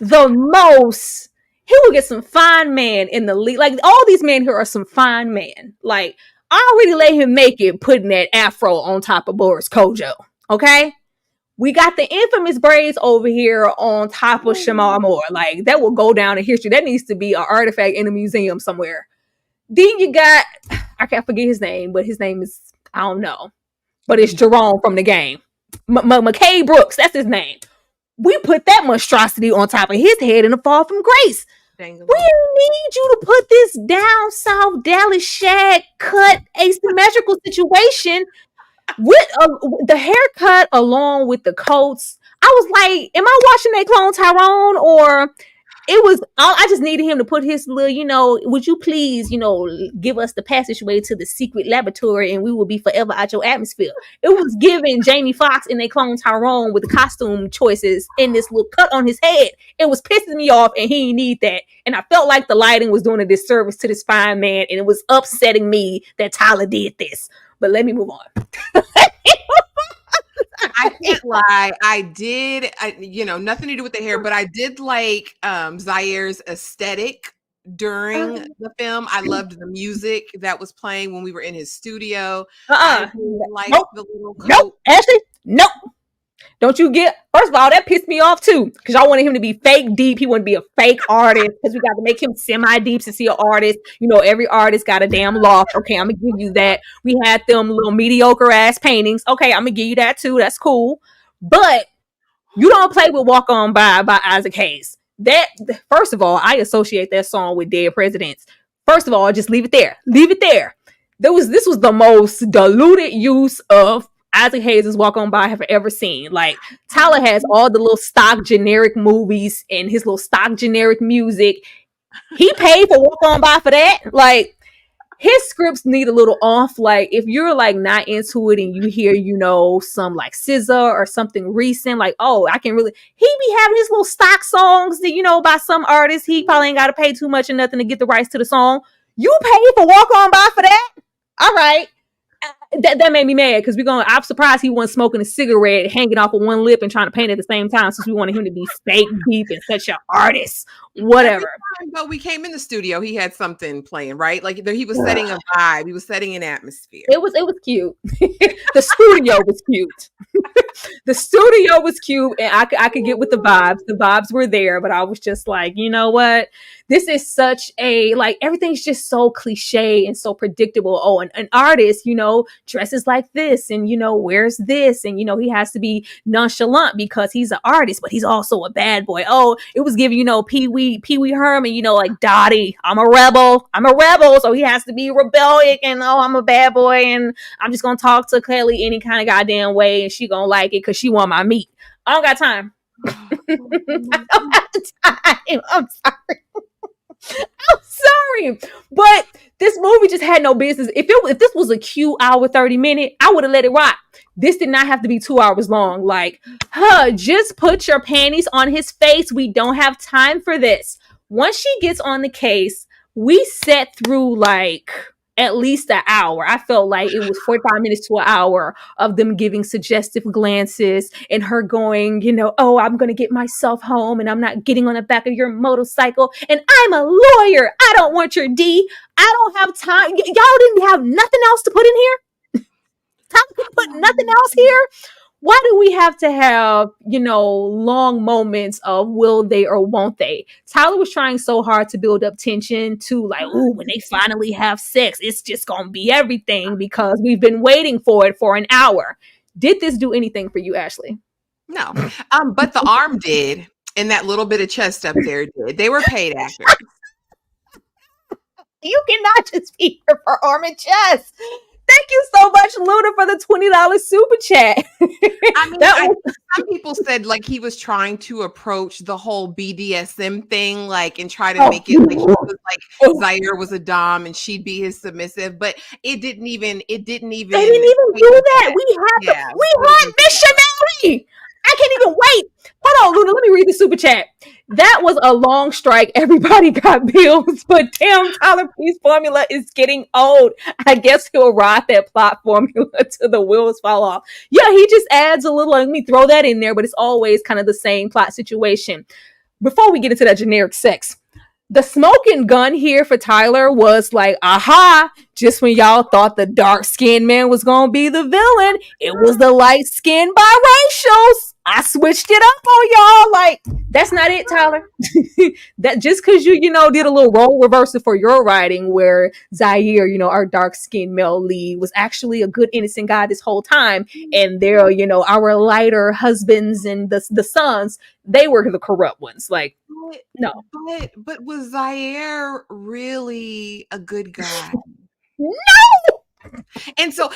the most. He will get some fine man in the league. Like all these men here are some fine men. Like I already let him make it putting that afro on top of Boris Kojo. Okay. We got the infamous braids over here on top of Shamar Moore. Like that will go down in history. That needs to be an artifact in a museum somewhere. Then you got, I can't forget his name, but his name is, I don't know. But it's Jerome from the game. McKay Brooks, that's his name. We put that monstrosity on top of his head in a fall from grace. We need you to put this down south Dallas shag cut asymmetrical situation with the haircut along with the coats. I was like, am I watching that clone Tyrone or it was, I just needed him to put his little, would you please, give us the passageway to the secret laboratory and we will be forever out your atmosphere. It was giving Jamie Foxx and they clone Tyrone with the costume choices in this little cut on his head. It was pissing me off and he didn't need that. And I felt like the lighting was doing a disservice to this fine man and it was upsetting me that Tyler did this. But let me move on. I can't lie. Nothing to do with the hair, but I did like Zaire's aesthetic during the film. I loved the music that was playing when we were in his studio. I did like Nope. the little Nope. coat. Ashley, nope. Don't you get, first of all, that pissed me off too. Because y'all wanted him to be fake deep. He wanted to be a fake artist. Because we got to make him semi-deep to see an artist. You know, every artist got a damn loft. Okay, I'm gonna give you that. We had them little mediocre ass paintings. Okay, I'm gonna give you that too. That's cool. But you don't play with Walk On by Isaac Hayes. That, first of all, I associate that song with Dead Presidents. First of all, just leave it there. Leave it there. This was the most diluted use of Isaac Hayes' Walk On By I have ever seen. Like, Tyler has all the little stock generic movies and his little stock generic music. He paid for Walk On By for that. Like, his scripts need a little off. Like, if you're like not into it and you hear, you know, some like SZA or something recent, like, oh, I can really, he be having his little stock songs that, you know, by some artists, he probably ain't got to pay too much or nothing to get the rights to the song. You pay for Walk On By for that? All right. That made me mad because I'm surprised he wasn't smoking a cigarette, hanging off of one lip and trying to paint at the same time, since we wanted him to be fake deep and such an artist. Every Whatever. time though we came in the studio, he had something playing, right? Like he was setting a vibe, he was setting an atmosphere. It was cute. The studio was cute. The studio was cute, and I could get with the vibes. The vibes were there, but I was just like, you know what? This is such a, like, everything's just so cliche and so predictable. Oh, an artist, you know, dresses like this and, you know, wears this, and, you know, he has to be nonchalant because he's an artist, but he's also a bad boy. Oh, it was giving, you know, Pee Wee Herman, you know, like, Dottie, I'm a rebel, so he has to be rebellic, and oh, I'm a bad boy, and I'm just gonna talk to Kelly any kind of goddamn way, and she gonna like it because she want my meat. I don't got time. I don't have time. I'm sorry. I'm sorry, but this movie just had no business. If this was a Q hour 30-minute, I would have let it rock. This did not have to be 2 hours long. Like, just put your panties on his face. We don't have time for this. Once she gets on the case, we sat through like at least an hour. I felt like it was 45 minutes to an hour of them giving suggestive glances and her going, you know, oh, I'm going to get myself home and I'm not getting on the back of your motorcycle. And I'm a lawyer. I don't want your D. I don't have time. Y'all didn't have nothing else to put in here? Time to put nothing else here? Why do we have to have, you know, long moments of will they or won't they? Tyler was trying so hard to build up tension to like, ooh, when they finally have sex, it's just going to be everything because we've been waiting for it for an hour. Did this do anything for you, Ashley? No. But the arm did, and that little bit of chest up there did. They were paid actors. You cannot just be here for arm and chest. Thank you so much, Luna, for the $20 super chat. I mean, some people said like he was trying to approach the whole BDSM thing, like, and try to make it like he was like Zaire was a dom and she'd be his submissive, but it didn't even. They didn't even do that. We had missionary. I can't even wait. Hold on, Luna. Let me read the super chat. That was a long strike. Everybody got bills, but damn, Tyler P's formula is getting old. I guess he'll ride that plot formula till the wheels fall off. Yeah, he just adds a little. Let me throw that in there, but it's always kind of the same plot situation. Before we get into that generic sex, the smoking gun here for Tyler was like, aha, just when y'all thought the dark-skinned man was going to be the villain, it was the light-skinned biracials. I switched it up on y'all. Like, that's not it, Tyler. That just because you know, did a little role reversal for your writing where Zaire, you know, our dark-skinned male lead was actually a good, innocent guy this whole time. And they're, you know, our lighter husbands and the sons, they were the corrupt ones. Like, no. But was Zaire really a good guy? No. And so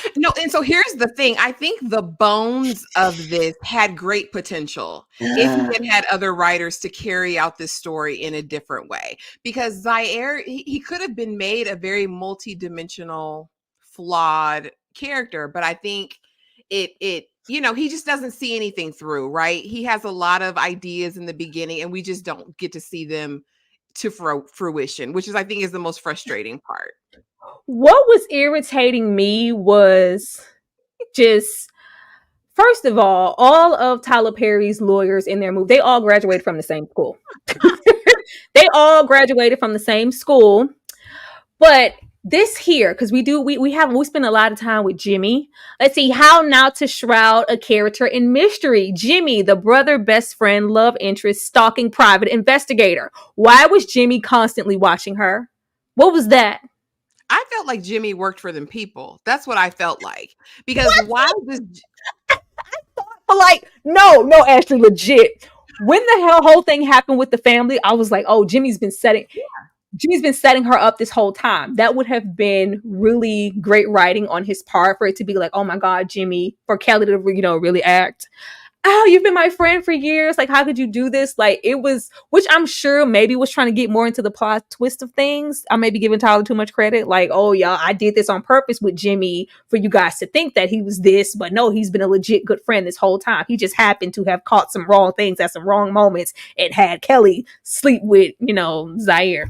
here's the thing. I think the bones of this had great potential if he had other writers to carry out this story in a different way. Because Zaire, he could have been made a very multi-dimensional, flawed character, but I think it you know, he just doesn't see anything through, right? He has a lot of ideas in the beginning and we just don't get to see them to fruition, which is, I think, is the most frustrating part. What was irritating me was just First of all of Tyler Perry's lawyers in their movie, they all graduated from the same school. They all graduated from the same school. But this here, because we spend a lot of time with Jimmy. Let's see, how now to shroud a character in mystery. Jimmy, the brother, best friend, love interest, stalking private investigator. Why was Jimmy constantly watching her? What was that? I felt like Jimmy worked for them people. That's what I felt like. Because why does Like, no, Ashley, legit. When the whole thing happened with the family, I was like, oh, Jimmy's been setting her up this whole time. That would have been really great writing on his part for it to be like, oh my God, Jimmy, for Kelly to, really act. Oh, you've been my friend for years. Like, how could you do this? Like, it was, which I'm sure maybe was trying to get more into the plot twist of things. I may be giving Tyler too much credit. Like, oh, y'all, I did this on purpose with Jimmy for you guys to think that he was this, but no, he's been a legit good friend this whole time. He just happened to have caught some wrong things at some wrong moments and had Kelly sleep with, Zaire.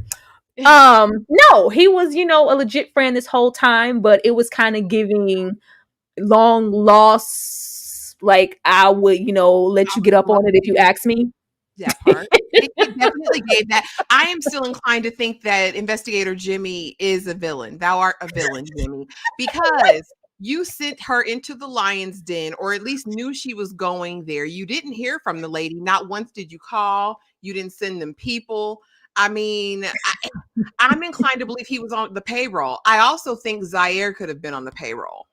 No, he was, a legit friend this whole time, but it was kind of giving long lost, like, I would, let you get up on it if you ask me. that part? It definitely gave that. I am still inclined to think that Investigator Jimmy is a villain. Thou art a villain, Jimmy, because you sent her into the lion's den, or at least knew she was going there. You didn't hear from the lady. Not once did you call. You didn't send them people. I mean, I'm inclined to believe he was on the payroll. I also think Zaire could have been on the payroll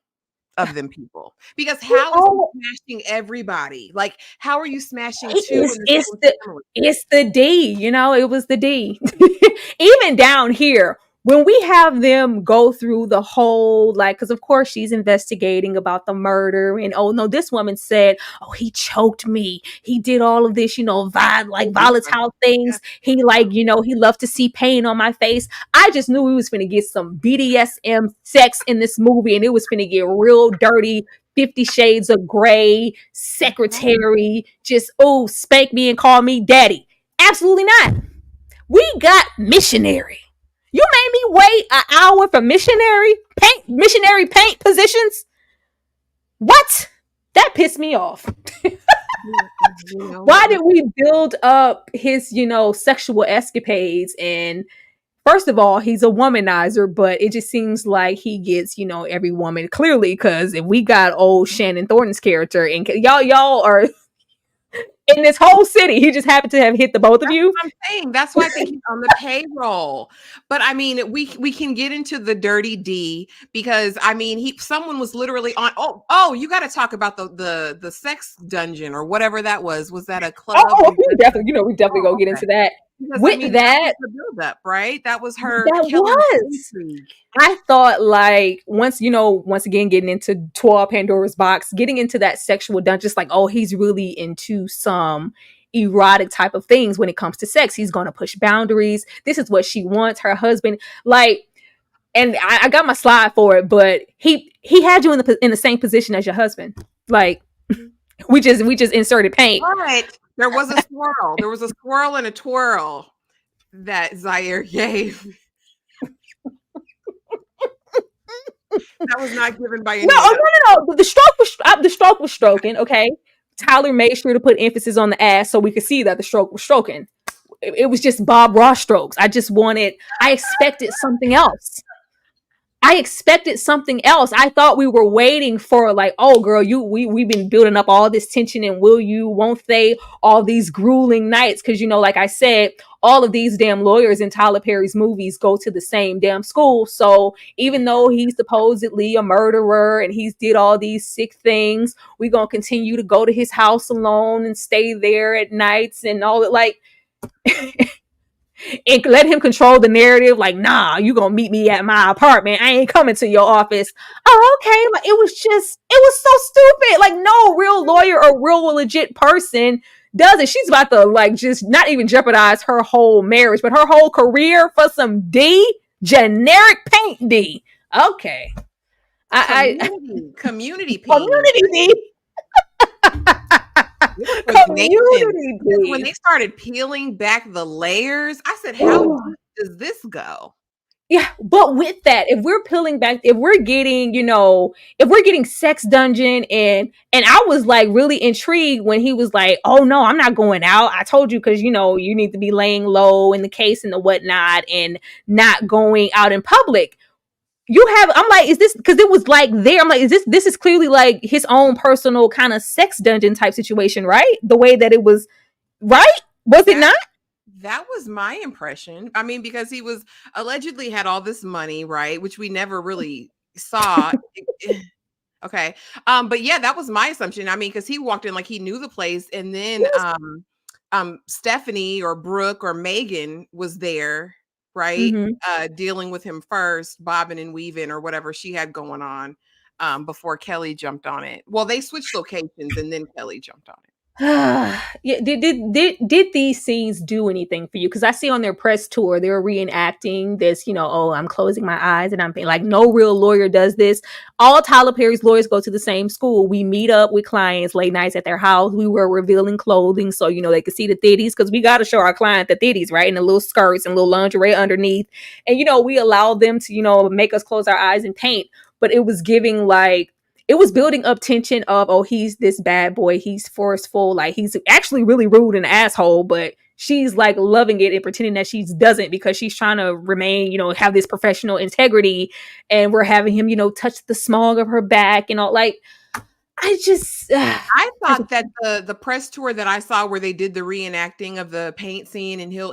of them people, because how is he smashing everybody? Like, how are you smashing two in the same family? It's the D, it was the D. Even down here, when we have them go through the whole, like, because of course she's investigating about the murder, and oh no, this woman said, oh, he choked me, he did all of this, volatile things, he, like, he loved to see pain on my face. I just knew we was finna get some BDSM sex in this movie, and it was finna get real dirty. 50 Shades of Grey, secretary, just, oh, spank me and call me daddy. Absolutely not. We got missionary. You made me wait an hour for missionary paint positions. What? That pissed me off. Why did we build up his, sexual escapades? And first of all, he's a womanizer, but it just seems like he gets, every woman clearly. Because if we got old Shannon Thornton's character, and y'all are in this whole city, he just happened to have hit the both of you. I'm saying that's why I think he's on the payroll. But I mean, we can get into the dirty D, because I mean, someone was literally on. Oh, you got to talk about the sex dungeon or whatever that was. Was that a club? Oh, we definitely go get into that. Because, with that was the buildup, right? That was her. That was. I thought, like, once again, getting into 12 Pandora's box, getting into that sexual dungeon, just like, oh, he's really into some erotic type of things when it comes to sex. He's going to push boundaries. This is what she wants, her husband. Like, and I got my slide for it, but he had you in the same position as your husband. Like, we just inserted paint. But there was a swirl. There was a swirl and a twirl that Zaire gave. That was not given by anyone. No. The stroke was stroking. Okay, Tyler made sure to put emphasis on the ass so we could see that the stroke was stroking. It was just Bob Ross strokes. I expected something else. I thought we were waiting for, like, oh girl, we've been building up all this tension, and will you, won't they, all these grueling nights, because like I said, all of these damn lawyers in Tyler Perry's movies go to the same damn school. So even though he's supposedly a murderer and he's did all these sick things, we gonna continue to go to his house alone and stay there at nights and all that, like. And let him control the narrative. Like, nah, you gonna meet me at my apartment. I ain't coming to your office. Oh, okay. Like, it was so stupid. Like, no real lawyer or real legit person does it. She's about to, like, just not even jeopardize her whole marriage, but her whole career for some generic paint D. Okay. Community paint. Community D. When they started peeling back the layers, I said, how deep does this go? Yeah, but with that, if we're peeling back, if we're getting, if we're getting sex dungeon, and I was like really intrigued when he was like, "Oh no, I'm not going out. I told you because you need to be laying low in the case and the whatnot, and not going out in public." I'm like, is this because it was like there? I'm like, this is clearly like his own personal kind of sex dungeon type situation, right? The way that it was, right? Was it That not? that was my impression. I mean, because he was allegedly had all this money, right? Which we never really saw. Okay. But yeah, that was my assumption. I mean, because he walked in like he knew the place, and then Stephanie or Brooke or Megan was there, right? Mm-hmm. Dealing with him first, bobbing and weaving or whatever she had going on, before Kelly jumped on it. Well, they switched locations and then Kelly jumped on it. Yeah, did these scenes do anything for you? Because I see on their press tour they're reenacting this, oh, I'm closing my eyes and I'm like, no real lawyer does this. All Tyler Perry's lawyers go to the same school. We meet up with clients late nights at their house. We wear revealing clothing so they could see the titties, because we got to show our client the titties, right? And the little skirts and little lingerie underneath. And we allow them to make us close our eyes and paint. But it was giving like, it was building up tension of, oh, he's this bad boy, he's forceful, like he's actually really rude and an asshole, but she's like loving it and pretending that she doesn't, because she's trying to remain, have this professional integrity. And we're having him, touch the small of her back and all. Like, I just I thought that the press tour that I saw where they did the reenacting of the paint scene and he'll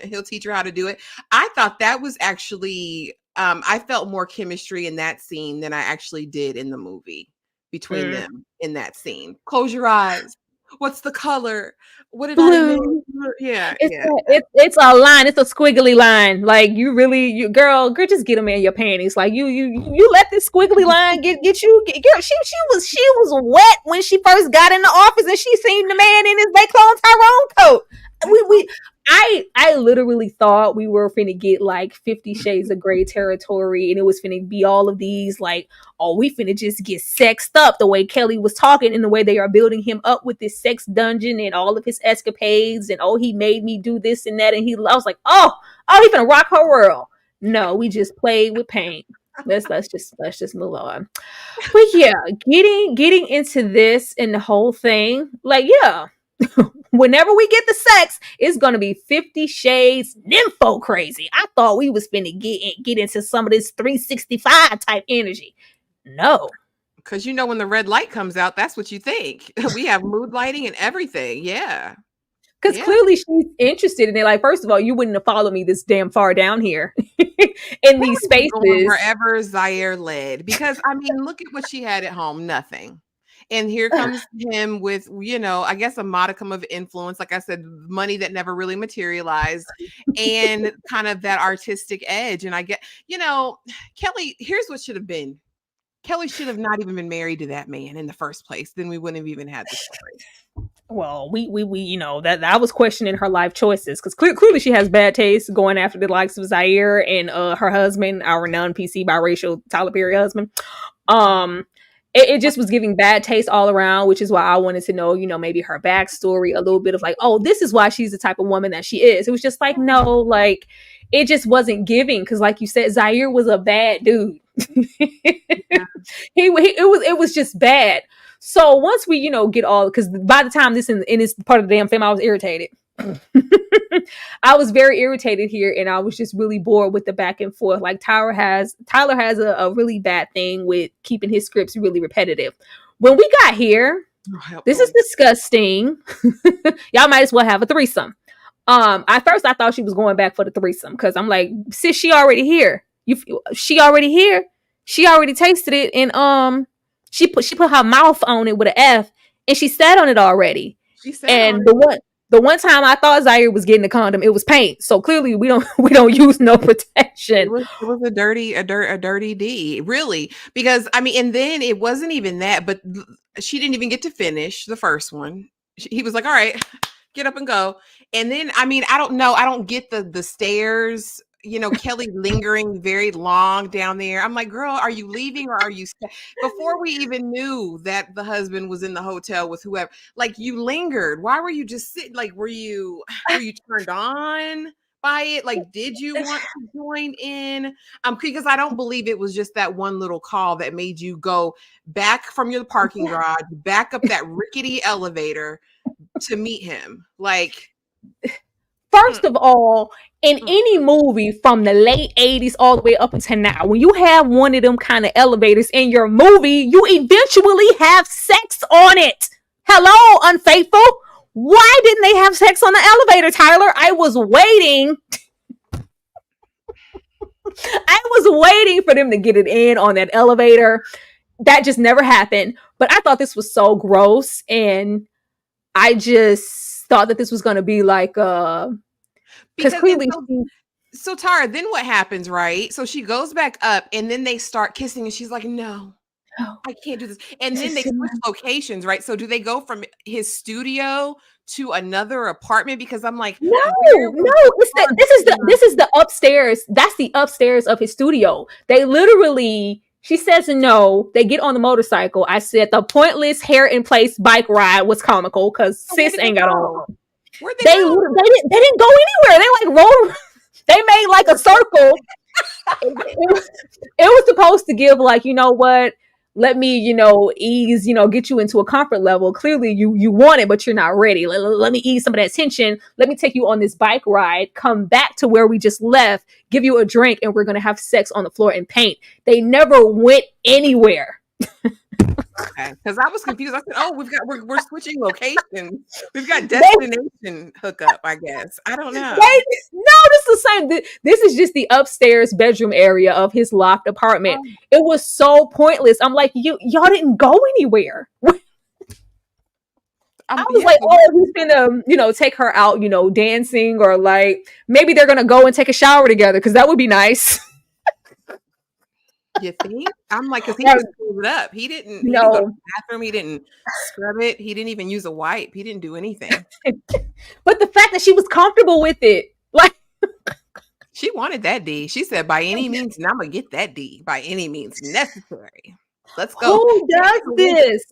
he'll teach her how to do it. I thought that was actually I felt more chemistry in that scene than I actually did in the movie between them in that scene. Close your eyes. What's the color? What did I miss? blue. Yeah, It's yeah. it's a line. It's a squiggly line. Like, you girl, just get them in your panties. Like, you let this squiggly line get you. Girl, she was wet when she first got in the office, and she seen the man in his Bay Clone Tyrone coat. I literally thought we were finna get like 50 Shades of Grey territory, and it was finna be all of these like, oh, we finna just get sexed up, the way Kelly was talking and the way they are building him up with this sex dungeon and all of his escapades, and oh, he made me do this and that, and I was like, oh, he finna rock her world. No, we just played with paint. Let's just move on. But yeah, getting into this and the whole thing, like, yeah, whenever we get the sex, it's gonna be 50 Shades nympho crazy. I thought we was finna get into some of this 365 type energy. No. Because when the red light comes out, that's what you think. We have mood lighting and everything. Yeah. Because Yeah. clearly she's interested in it. Like, first of all, you wouldn't have followed me this damn far down here in these Going spaces. wherever Zaire led, because I mean, look at what she had at home, nothing. And here comes him with, I guess a modicum of influence, like I said, money that never really materialized, and kind of that artistic edge. And I get, Kelly, here's what should have been. Kelly should have not even been married to that man in the first place. Then we wouldn't have even had the story. Well, we that I was questioning her life choices, because clearly she has bad taste going after the likes of Zaire and her husband, our non-PC biracial Tyler Perry husband. It just was giving bad taste all around, which is why I wanted to know, maybe her backstory, a little bit of like, oh, this is why she's the type of woman that she is. It was just like, no, like, it just wasn't giving, because like you said, Zaire was a bad dude. Yeah. It was just bad. So once we, get all, because by the time this in this part of the damn film, I was irritated. I was very irritated here, and I was just really bored with the back and forth. Like, Tyler has a really bad thing with keeping his scripts really repetitive. When we got here, this is disgusting. Y'all might as well have a threesome. At first I thought she was going back for the threesome, because I'm like, sis, she already here. She already here. She already tasted it, and she put her mouth on it with an F, and she sat on it already. She sat And on it. the one time I thought Zaire was getting a condom, it was paint. So clearly we don't use no protection. It was a dirty D, really. Because I mean, and then it wasn't even that, but she didn't even get to finish the first one. He was like, "All right, get up and go." And then, I mean, I don't know. I don't get the stairs. Kelly lingering very long down there. I'm like, girl, are you leaving or are you before we even knew that the husband was in the hotel with whoever? Like, you lingered. Why were you just sitting? Like, were you turned on justify it? Like, did you want to join in? Because I don't believe it was just that one little call that made you go back from your parking garage, back up that rickety elevator to meet him. Like, First of all, in any movie from the late 80s all the way up until now, when you have one of them kind of elevators in your movie, you eventually have sex on it. Hello, Unfaithful. Why didn't they have sex on the elevator, Tyler? I was waiting. I was waiting for them to get it in on that elevator. That just never happened. But I thought this was so gross, and I just thought that this was going to be like because clearly so Tara, then what happens, right? So she goes back up and then they start kissing and she's like, no, I can't do this. And then they switch locations, right? So do they go from his studio to another apartment? Because I'm like, no, this is the upstairs. That's the upstairs of his studio. They literally, she says no. They get on the motorcycle. I said the pointless hair in place bike ride was comical because sis ain't got on. Where'd they didn't go anywhere. They like rolled. They made like a circle. It was supposed to give like, you know what? Let me, ease, get you into a comfort level. Clearly you want it, but you're not ready. Let me ease some of that tension. Let me take you on this bike ride, come back to where we just left, give you a drink, and we're going to have sex on the floor and paint. They never went anywhere. Okay, because I was confused. I said, "Oh, we're switching locations. We've got destination hookup. I guess I don't know." No, this is the same. This is just the upstairs bedroom area of his loft apartment. Oh. It was so pointless. I'm like, y'all didn't go anywhere. I was like, oh, he's gonna, take her out, dancing, or like maybe they're gonna go and take a shower together because that would be nice. You think? I'm like, because he just pulled it up. He didn't go to the bathroom. He didn't scrub it. He didn't even use a wipe. He didn't do anything. But the fact that she was comfortable with it, like, she wanted that D. She said, by any means, and I'm gonna get that D by any means necessary. Let's go. Who does this?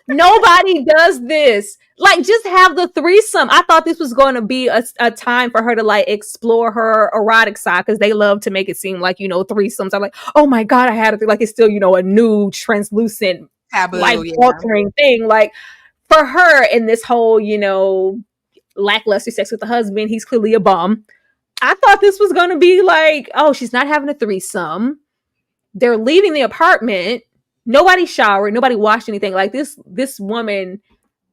Nobody does this. Like, just have the threesome. I thought this was going to be a time for her to like explore her erotic side, because they love to make it seem like, threesomes are like, oh my God, I had it. Like, it's still, a new translucent, life-altering thing. Like, for her in this whole, lackluster sex with the husband, he's clearly a bum. I thought this was going to be like, oh, she's not having a threesome. They're leaving the apartment. Nobody showered. Nobody washed anything. Like, this woman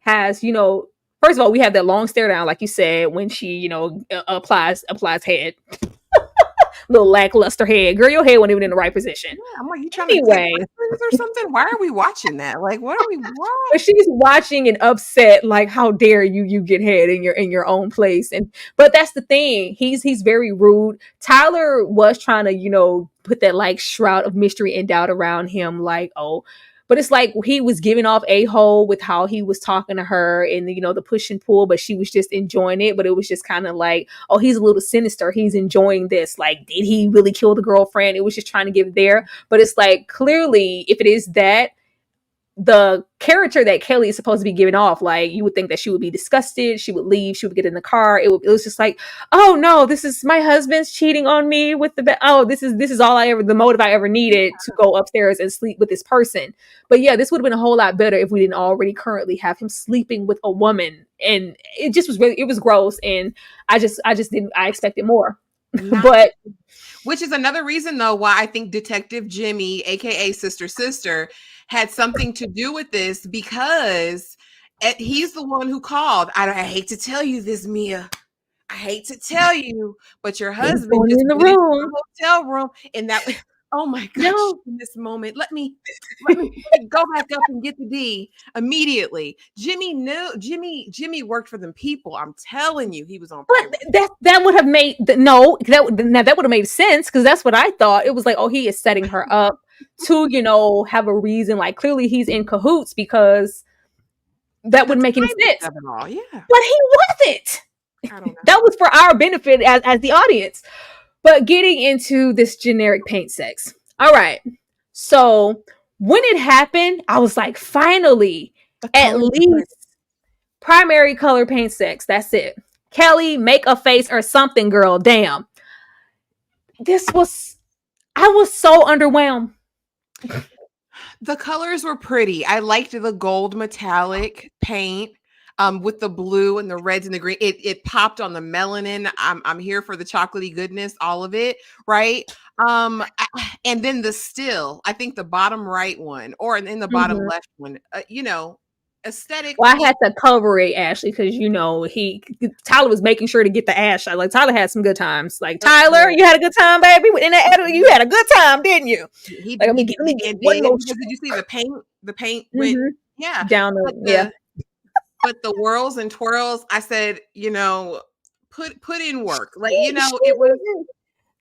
has, first of all, we have that long stare down, like you said, when she, applies head. Little lackluster head. Girl, your head wasn't even in the right position. Yeah, I'm like, you trying to take lessons or something? Why are we watching that? Like, what are we watching? But she's watching and upset, like, how dare you get head in your own place. But that's the thing. He's very rude. Tyler was trying to, put that like shroud of mystery and doubt around him, like, oh. But it's like he was giving off a-hole with how he was talking to her and, the push and pull, but she was just enjoying it. But it was just kind of like, oh, he's a little sinister. He's enjoying this. Like, did he really kill the girlfriend? It was just trying to give there. But it's like, clearly, if it is that, the character that Kelly is supposed to be giving off, like, you would think that she would be disgusted. She would leave. She would get in the car. It was just like, oh no, this is my husband's cheating on me with this is all the motive I ever needed to go upstairs and sleep with this person. But yeah, this would have been a whole lot better if we didn't already currently have him sleeping with a woman. And it just was it was gross. And I expected more. But which is another reason though why I think Detective Jimmy, aka Sister, had something to do with this, because he's the one who called. I hate to tell you this, Mia. I hate to tell you, but your husband just in the room, hotel room, and that. Oh my gosh! No. In this moment, let me go back up and get the D immediately. Jimmy knew. Jimmy worked for them people. I'm telling you, he was on. But that would have made that would have made sense, because that's what I thought. It was like, oh, he is setting her up to have a reason. Like, clearly he's in cahoots, because that wouldn't make any sense. Yeah, but he wasn't. I don't know. That was for our benefit as the audience. But getting into this generic paint sex. All right. So when it happened, I was like, finally, at least primary color paint sex. That's it. Kelly, make a face or something, girl. Damn. This was, I was so underwhelmed. The colors were pretty. I liked the gold metallic paint with the blue and the reds and the green. It popped on the melanin. I'm here for the chocolatey goodness, all of it, right? And then the still, I think the bottom right one or in the bottom Mhm. left one, Well, I aesthetically. had to cover it, Ashley, because Tyler was making sure to get the ass shot. Like Tyler had some good times. Like Tyler, Well, you had a good time, baby. In that edit, you had a good time, didn't you? Like let me get and one did more because did you see the paint? The paint went, mm-hmm. yeah. Down the But yeah. the whirls and twirls, I said, put in work. Like, She it was.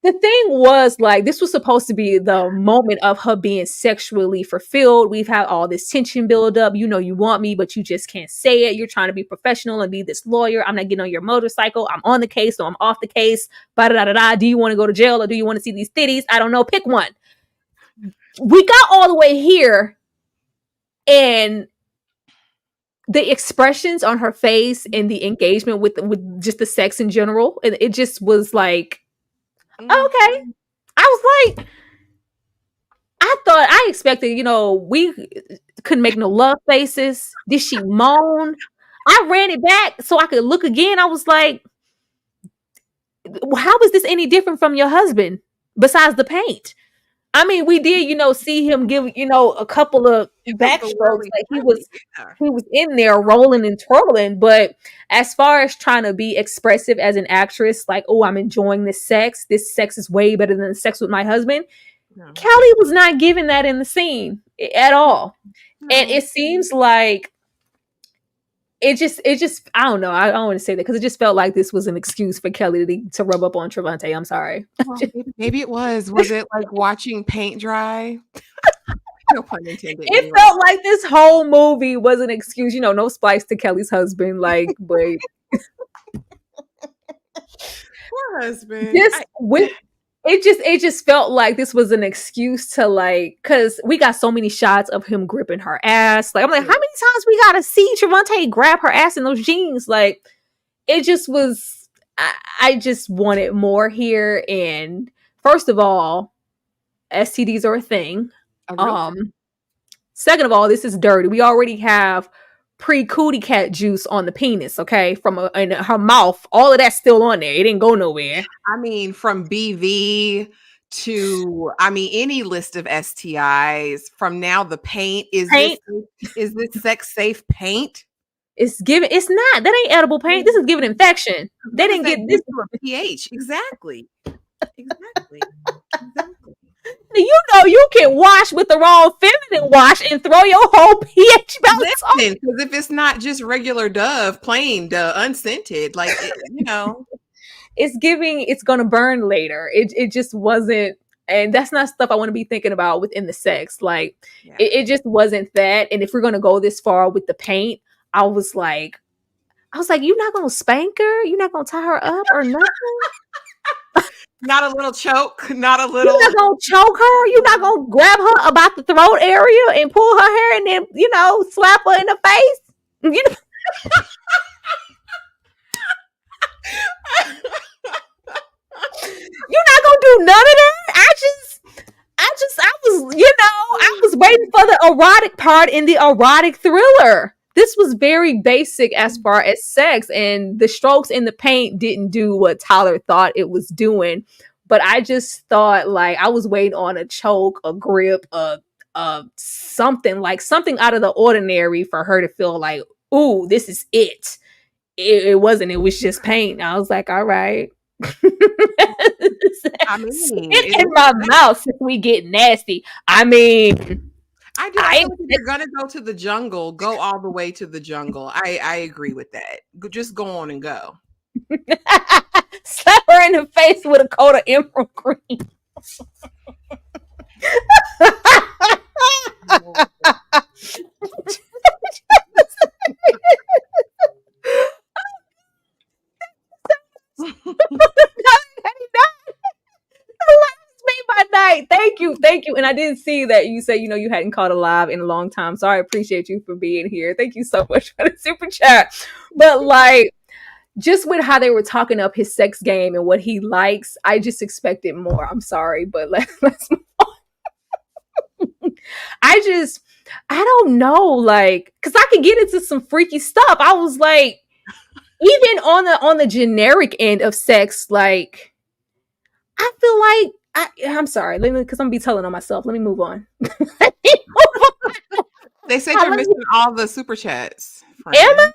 the thing was like this was supposed to be the moment of her being sexually fulfilled. We've had all this tension build up. You know you want me, but you just can't say it. You're trying to be professional and be this lawyer. I'm not getting on your motorcycle. I'm on the case, so I'm off the case. Da da da da. Do you want to go to jail or do you want to see these titties? I don't know. Pick one. We got all the way here, and the expressions on her face and the engagement with just the sex in general, and it just was like, oh, okay. Mhm. I was like, I expected, we couldn't make no love faces. Did she moan? I ran it back so I could look again. I was like, how is this any different from your husband besides the paint? I mean, we did, see him give, a couple of It was the backstrokes. whirly Like swirly. Yeah. he was in there rolling and twirling. But as far as trying to be expressive as an actress, like, oh, I'm enjoying this sex. This sex is way better than the sex with my husband. No. Kelly was not giving that in the scene at all. And No. it seems like it just I don't know. I don't want to say that because it just felt like this was an excuse for Kelly to rub up on Trevante. I'm sorry. Well, maybe it was. Was it like watching paint dry? No pun intended. It Anyway, felt like this whole movie was an excuse, no splice to Kelly's husband. Like, but poor husband. this with it just felt like this was an excuse to like because we got so many shots of him gripping her ass. Like I'm like, how many times we gotta see Trevante grab her ass in those jeans? Like it just was I just wanted more here. And first of all, STDs are a thing. A real thing. Second of all, this is dirty. We already have pre-cootie cat juice on the penis, okay? In her mouth. All of that's still on there. It didn't go nowhere. I mean, from BV to any list of STIs. From now, the paint Paint is this sex safe paint? it's not. That ain't edible paint. This is giving infection. They What does didn't that get do this. to a pH? Exactly. Exactly. Exactly. You can wash with the wrong feminine wash and throw your whole pH balance off. Listen, because if it's not just regular Dove, plain Dove, unscented, like It's gonna burn later. It just wasn't, and that's not stuff I want to be thinking about within the sex. Like yeah. it just wasn't that. And if we're gonna go this far with the paint, I was like, you're not gonna spank her, you're not gonna tie her up or nothing. Not a little choke, not a little. You're not gonna choke her. You're not gonna grab her about the throat area and pull her hair and then, slap her in the face. You know, you're not gonna do none of that. I was waiting for the erotic part in the erotic thriller. This was very basic as far as sex, and the strokes in the paint didn't do what Tyler thought it was doing. But I just thought like I was waiting on a choke, a grip, something like something out of the ordinary for her to feel like, ooh, this is it. It wasn't. It was just paint. I was like, all right. I mean, Spit in my mouth since we get nasty. I mean, I do. I feel like if you're gonna go to the jungle, go all the way to the jungle. I agree with that. Just go on and go. slap her in the face with a coat of emerald green. Made my night. Thank you. And I didn't see that you said you hadn't caught a live in a long time, so I appreciate you for being here. Thank you so much for the super chat. But like, just with how they were talking up his sex game and what he likes, I just expected more. I'm sorry, but let's I just I don't know, like, because I could get into some freaky stuff. I was like, even on the generic end of sex, like, I feel like I'm sorry, let me, because I'm gonna be telling on myself. Let me move on. They said Let you're me, missing all the super chats, am I? friend.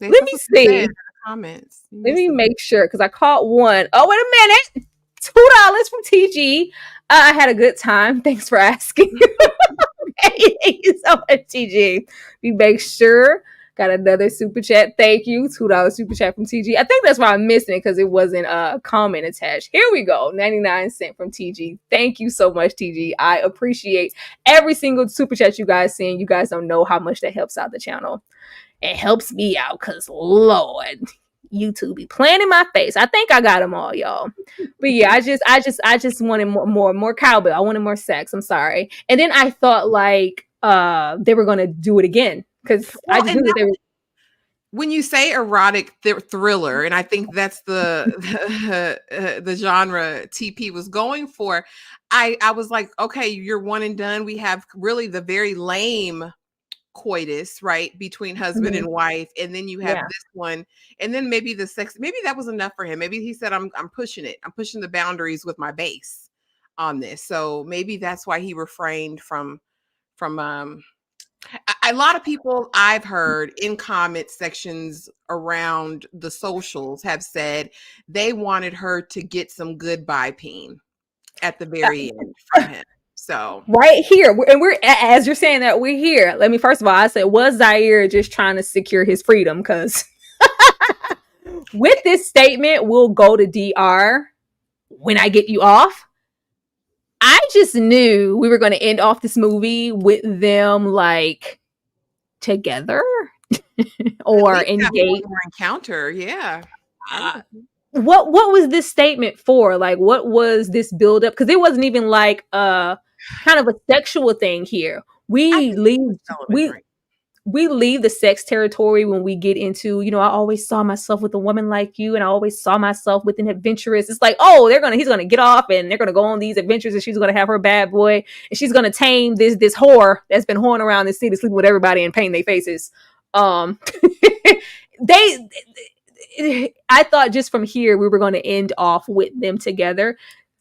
Let That's me what they said in see. the comments. You Let missed me them. make sure because I caught one. Oh, wait a minute. $2 from TG. I had a good time. Thanks for asking. Thank you so much, TG. We make sure. Got another super chat. Thank you. $2 super chat from TG. I think that's why I'm missing it because it wasn't a comment attached. Here we go. 99 cents from TG. Thank you so much, TG. I appreciate every single super chat you guys send. You guys don't know how much that helps out the channel. It helps me out because Lord, YouTube be playing in my face. I think I got them all, y'all. But yeah, I just wanted more cowbell. I wanted more sex. I'm sorry. And then I thought like they were gonna do it again because I Well, just and knew that they were. when you say erotic thriller, and I think that's the genre TP was going for, I was like, okay, you're one and done. We have really the very lame coitus, right, between husband Mhm. and wife, and then you have Yeah. this one, and then maybe the sex. Maybe that was enough for him. Maybe he said, I'm pushing it. I'm pushing the boundaries with my base on this. So maybe that's why he refrained from a lot of people I've heard in comment sections around the socials have said they wanted her to get some goodbye peen at the very end from him. So Right here, and we're as you're saying that we're here. Let me first of all, I said, was Zaire just trying to secure his freedom? Because with this statement, we'll go to DR when I get you off. I just knew we were going to end off this movie with them like together at or least have one engaged. more encounter. Yeah. I Uh, would. what was this statement for? Like, what was this build up? Because it wasn't even like a kind of a sexual thing here. I We think he leave was selling a we drink. we leave the sex territory when we get into, I always saw myself with a woman like you, and I always saw myself with an adventurous. It's like, oh, he's gonna get off and they're gonna go on these adventures, and she's gonna have her bad boy, and she's gonna tame this whore that's been whoring around the city, sleeping with everybody and painting their faces. Um, they, I thought just from here we were gonna end off with them together.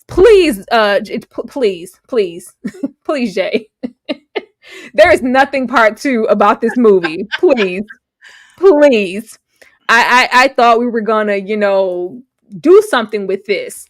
Please, please, please, Jay. There is nothing part two about this movie. Please, please. I thought we were gonna, do something with this.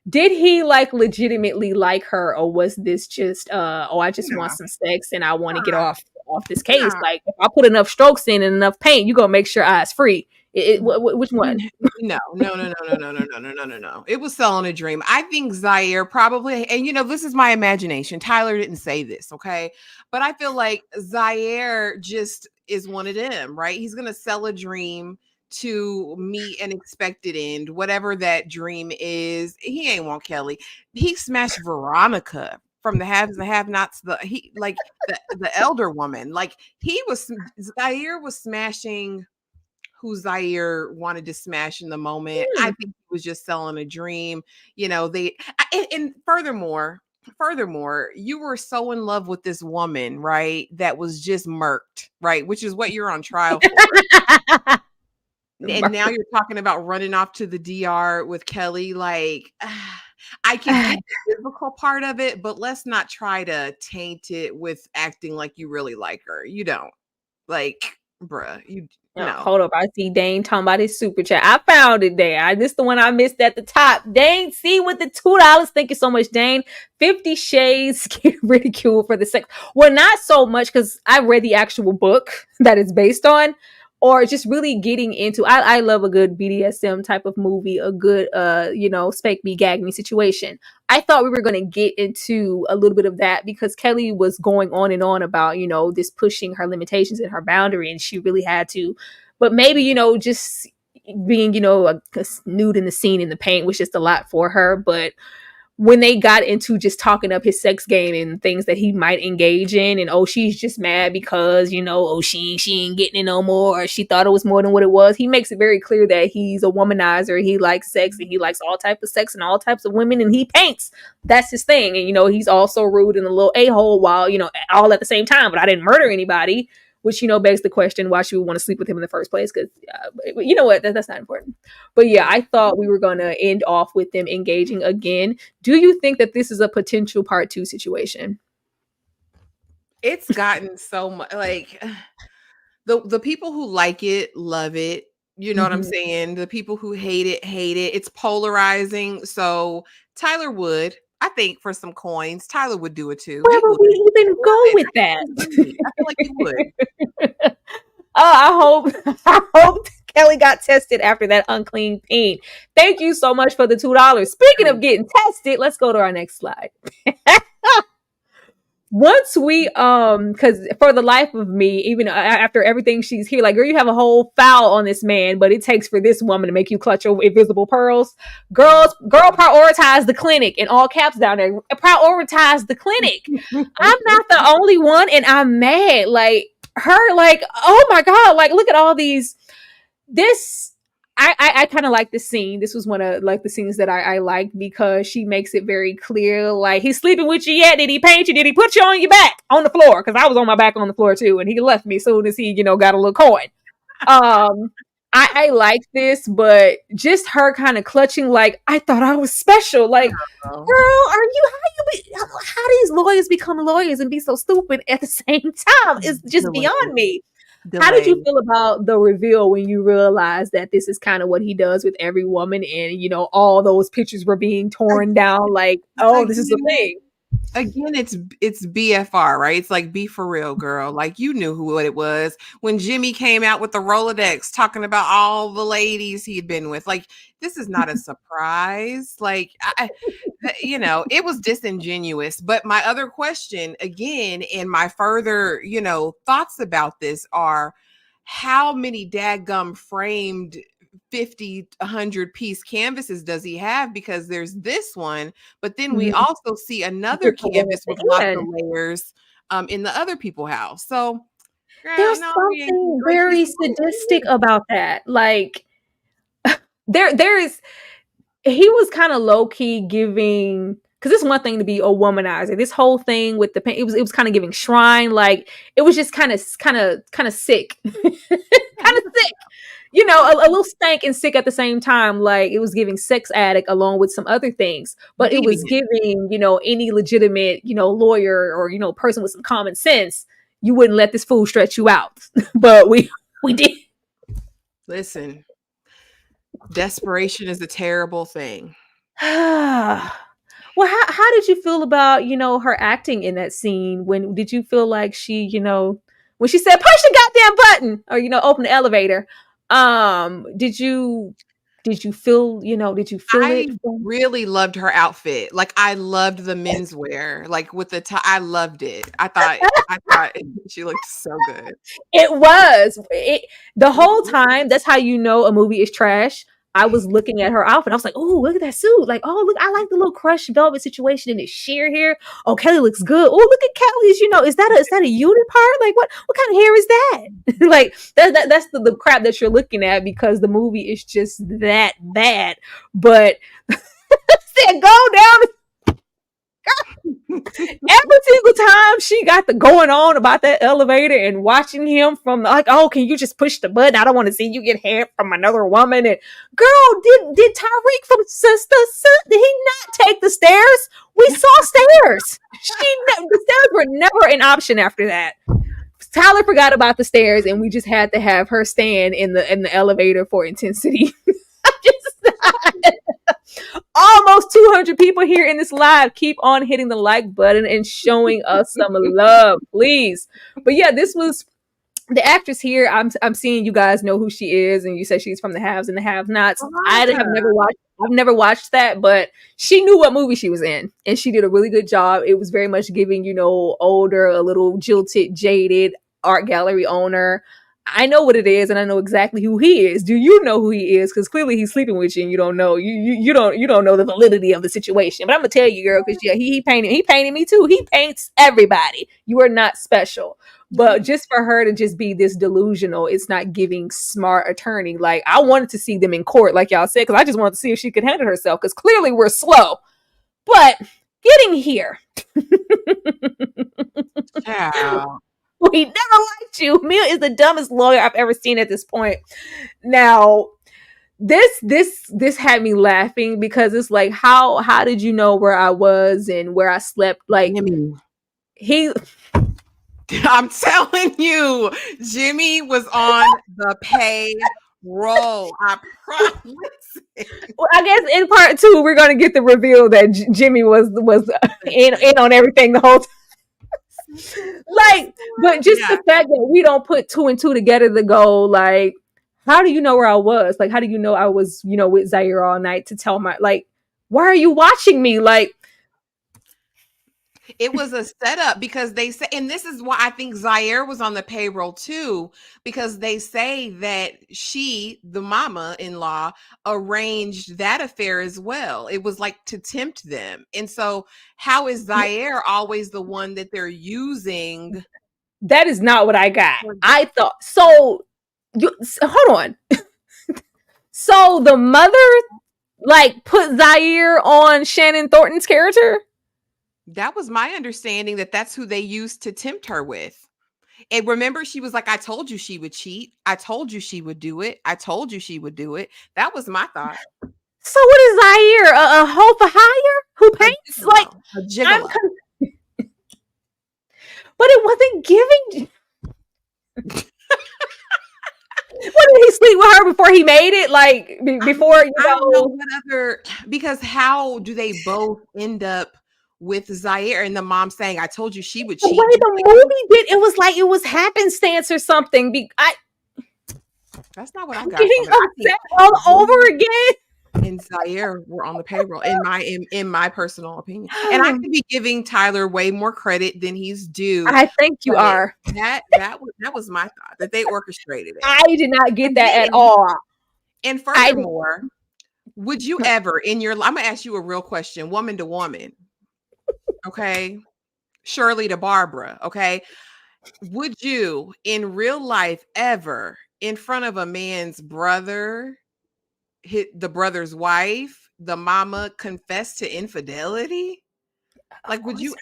Did he like legitimately like her, or was this just oh, I just want No, some sex and I want to get off this case? no. Like, if I put enough strokes in and enough paint, you gonna make sure eyes free. Which one? No, no, no, no, no, no, no, no, no, no, no, no. It was selling a dream. I think Zaire probably, and this is my imagination. Tyler didn't say this, okay? But I feel like Zaire just is one of them, right? He's gonna sell a dream to meet an expected end, whatever that dream is. He ain't want Kelly. He smashed Veronica from the haves and the have-nots. The elder woman. Like Zaire was smashing who Zaire wanted to smash in the moment. I Hmm. think he was just selling a dream. And furthermore, you were so in love with this woman, right? That was just murked, right? Which is what you're on trial for. And now you're talking about running off to the DR with Kelly. Like, I can get the physical part of it, but let's not try to taint it with acting like you really like her. You don't. Like, bruh, you Oh, no. hold up. I see Dane talking about his super chat. I found it there. This the one I missed at the top. Dane, see with the $2. Thank you so much, Dane. 50 Shades get ridiculed for the sex. Well, not so much because I read the actual book that it's based on, or just really getting into. I love a good BDSM type of movie, a good spank me, gag me situation. I thought we were going to get into a little bit of that because Kelly was going on and on about, this pushing her limitations and her boundary, and she really had to. But maybe, just being, a nude in the scene in the paint was just a lot for her. But when they got into just talking up his sex game and things that he might engage in, and oh, she's just mad because, you know, oh, she ain't getting it no more, or she thought it was more than what it was. He makes it very clear that he's a womanizer. He likes sex, and he likes all types of sex and all types of women, and he paints. That's his thing. And, you know, he's also rude and a little a-hole, while, you know, all at the same time. But I didn't murder anybody, which, you know, begs the question why she would want to sleep with him in the first place. Because you know what, that's not important. But yeah, I thought we were going to end off with them engaging again. Do you think that this is a potential part 2 situation? It's gotten so much like the people who like it love it. You know what I'm Mm-hmm. saying? The people who hate it hate it. It's polarizing. So Tyler would, I think, for some coins, Tyler would do it too. Where He would would. we even Love go it. with that? I feel like he would. I hope I hope Kelly got tested after that unclean pain. Thank you so much for the $2. Speaking of getting tested, let's go to our next slide. Once we because for the life of me, even after everything she's here, like, girl, you have a whole foul on this man, but it takes for this woman to make you clutch your invisible pearls. Girl, prioritize the clinic, in all caps down there. Prioritize the clinic. I'm not the only one, and I'm mad. Like, her, like, oh my god, like, look at all these. This I kind of like this scene. This was one of, like, the scenes that I liked, because she makes it very clear, like, he's sleeping with you yet? Did he paint you? Did he put you on your back on the floor? Because I was on my back on the floor too, and he left me as soon as he, you know, got a little coin. I like this, but just her kind of clutching, like, I thought I was special. Like, girl, are you how these lawyers become lawyers and be so stupid at the same time is just beyond me. How did you feel about the reveal when you realized that this is kind of what he does with every woman, and, you know, all those pictures were being torn down? Like, oh, this is the thing. Again, it's BFR, right? It's like, be for real, girl. Like, you knew what it was when Jimmy came out with the Rolodex talking about all the ladies he'd been with. Like, this is not a surprise. Like, you know, it was disingenuous. But my other question, again, and my further, you know, thoughts about this are, how many dadgum framed 50, 100 piece canvases does he have? Because there's this one, but then we also see another canvas with lots of layers in the other people's house. So, girl, There's no, something very sadistic about that. Like, there is, he was kind of low key giving, because it's one thing to be a womanizer. This whole thing with the pain, it was kind of giving Shrine. Like, it was just kind of sick, kind of sick. You know, a little stank and sick at the same time. Like, it was giving sex addict along with some other things, but it was giving, you know, any legitimate, you know, lawyer or, you know, person with some common sense, you wouldn't let this fool stretch you out. But we did. Listen, desperation is a terrible thing. Well, how did you feel about, you know, her acting in that scene? When did you feel like she, you know, when she said push the goddamn button, or, you know, open the elevator? Did you feel, you know, did you feel it? I really loved her outfit. Like, I loved the menswear, like with the tie. I loved it. I thought she looked so good. It was the whole time. That's how you know a movie is trash. I was looking at her outfit. I was like, "Oh, look at that suit! Like, oh, look, I like the little crushed velvet situation in this sheer hair. Oh, Kelly looks good. Oh, look at Kelly's. You know, is that a unit part? Like, what kind of hair is that? Like, that's the crap that you're looking at, because the movie is just that bad. But said go down. Every single time she got the going on about that elevator and watching him from, like, oh, can you just push the button? I don't want to see you get hair from another woman. And girl, did Tyreek from Sister, did he not take the stairs? We saw stairs. The stairs were never an option after that. Tyler forgot about the stairs, and we just had to have her stand in the elevator for intensity. Almost 200 people here in this live. Keep on hitting the like button and showing us some love, please. But yeah, this was the actress here. I'm seeing you guys know who she is, and you said she's from the haves and the have-nots. I've never watched that, but she knew what movie she was in, and she did a really good job. It was very much giving, you know, older, a little jilted, jaded art gallery owner. I know what it is, and I know exactly who he is. Do you know who he is? Because clearly he's sleeping with you, and you don't know. You don't know the validity of the situation. But I'm gonna tell you, girl, because yeah, he painted me too. He paints everybody. You are not special. But just for her to just be this delusional, it's not giving smart attorney. Like I wanted to see them in court, like y'all said, because I just wanted to see if she could handle herself. Because clearly we're slow. But getting here, Child. we never liked you. Mia is the dumbest lawyer I've ever seen at this point. Now, this had me laughing because it's like how did you know where I was and where I slept? Like Jimmy. he I'm telling you, Jimmy was on the payroll. I promise. well, I guess in part two we're gonna get the reveal that Jimmy was in on everything the whole time. Like, but just Yeah. the fact that we don't put two and two together to go like, how do you know where I was? Like, how do you know I was, with Zaire all night to tell my like, why are you watching me? Like, It was a setup because they say, and this is why I think Zaire was on the payroll too, because they say that she, the mama in law, arranged that affair as well. It was like to tempt them. And so, how is Zaire always the one that they're using? that is not what I got. I thought so. Hold on. So the mother like put Zaire on Shannon Thornton's character. That was my understanding that that's who they used to tempt her with. And remember, she was like, I told you she would cheat. I told you she would do it. I told you she would do it. That was my thought. So what is Zaire? A hoe for hire who A paints? gigolo. Like A gigolo. but it wasn't giving. What did he sleep with her before he made it? Like before I don't know what other, because how do they both end up with Zaire and the mom saying, I told you she would the cheat? way the movie did, it was like it was happenstance or something. That's not what I I'm got getting from it. I think upset all over again. and Zaire were on the payroll in my personal opinion. And I could be giving Tyler way more credit than he's due. I think you but are. that was my thought that they orchestrated it. I did not get And that then, at all. and I furthermore, would you ever in your I'm gonna ask you a real question, woman to woman, okay? Shirley to Barbara, okay? Would you in real life ever in front of a man's brother hit the brother's wife, the mama confess to infidelity? Like, would you?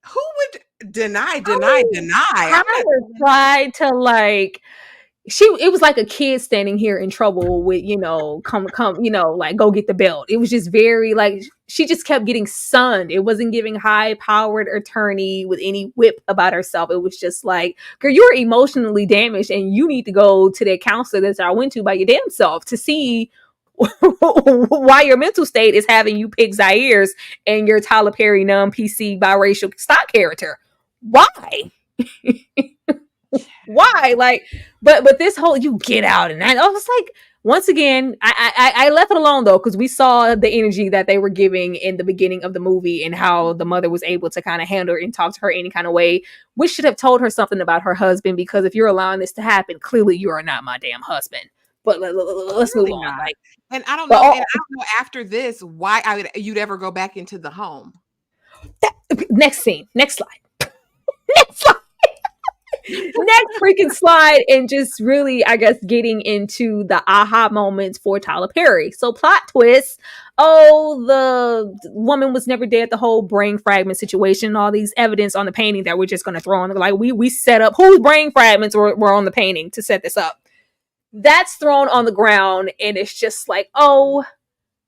Who would deny? I'm not. Tyler tried to like it was like a kid standing here in trouble with come like go get the belt. It was just very like she just kept getting sunned. It wasn't giving high powered attorney with any whip about herself. It was just like, girl, you're emotionally damaged and you need to go to that counselor that I went to by your damn self to see why your mental state is having you pick Zaire's and your Tyler Perry non-PC biracial stock character. Why? Why? Like, but this whole you get out and I was like, once again, I left it alone though because we saw the energy that they were giving in the beginning of the movie and how the mother was able to kind of handle her and talk to her any kind of way. We should have told her something about her husband because if you're allowing this to happen, clearly you are not my damn husband. But let's Really move on. not. Like, And I don't know. And I don't know after this why you'd ever go back into the home. Next scene, next slide, next slide. Next freaking slide, and just really, I guess, getting into the aha moments for Tyler Perry. So, plot twist. Oh, the woman was never dead. The whole brain fragment situation, all these evidence on the painting that we're just going to throw on. Like, we set up whose brain fragments were on the painting to set this up. That's thrown on the ground, and it's just like, oh,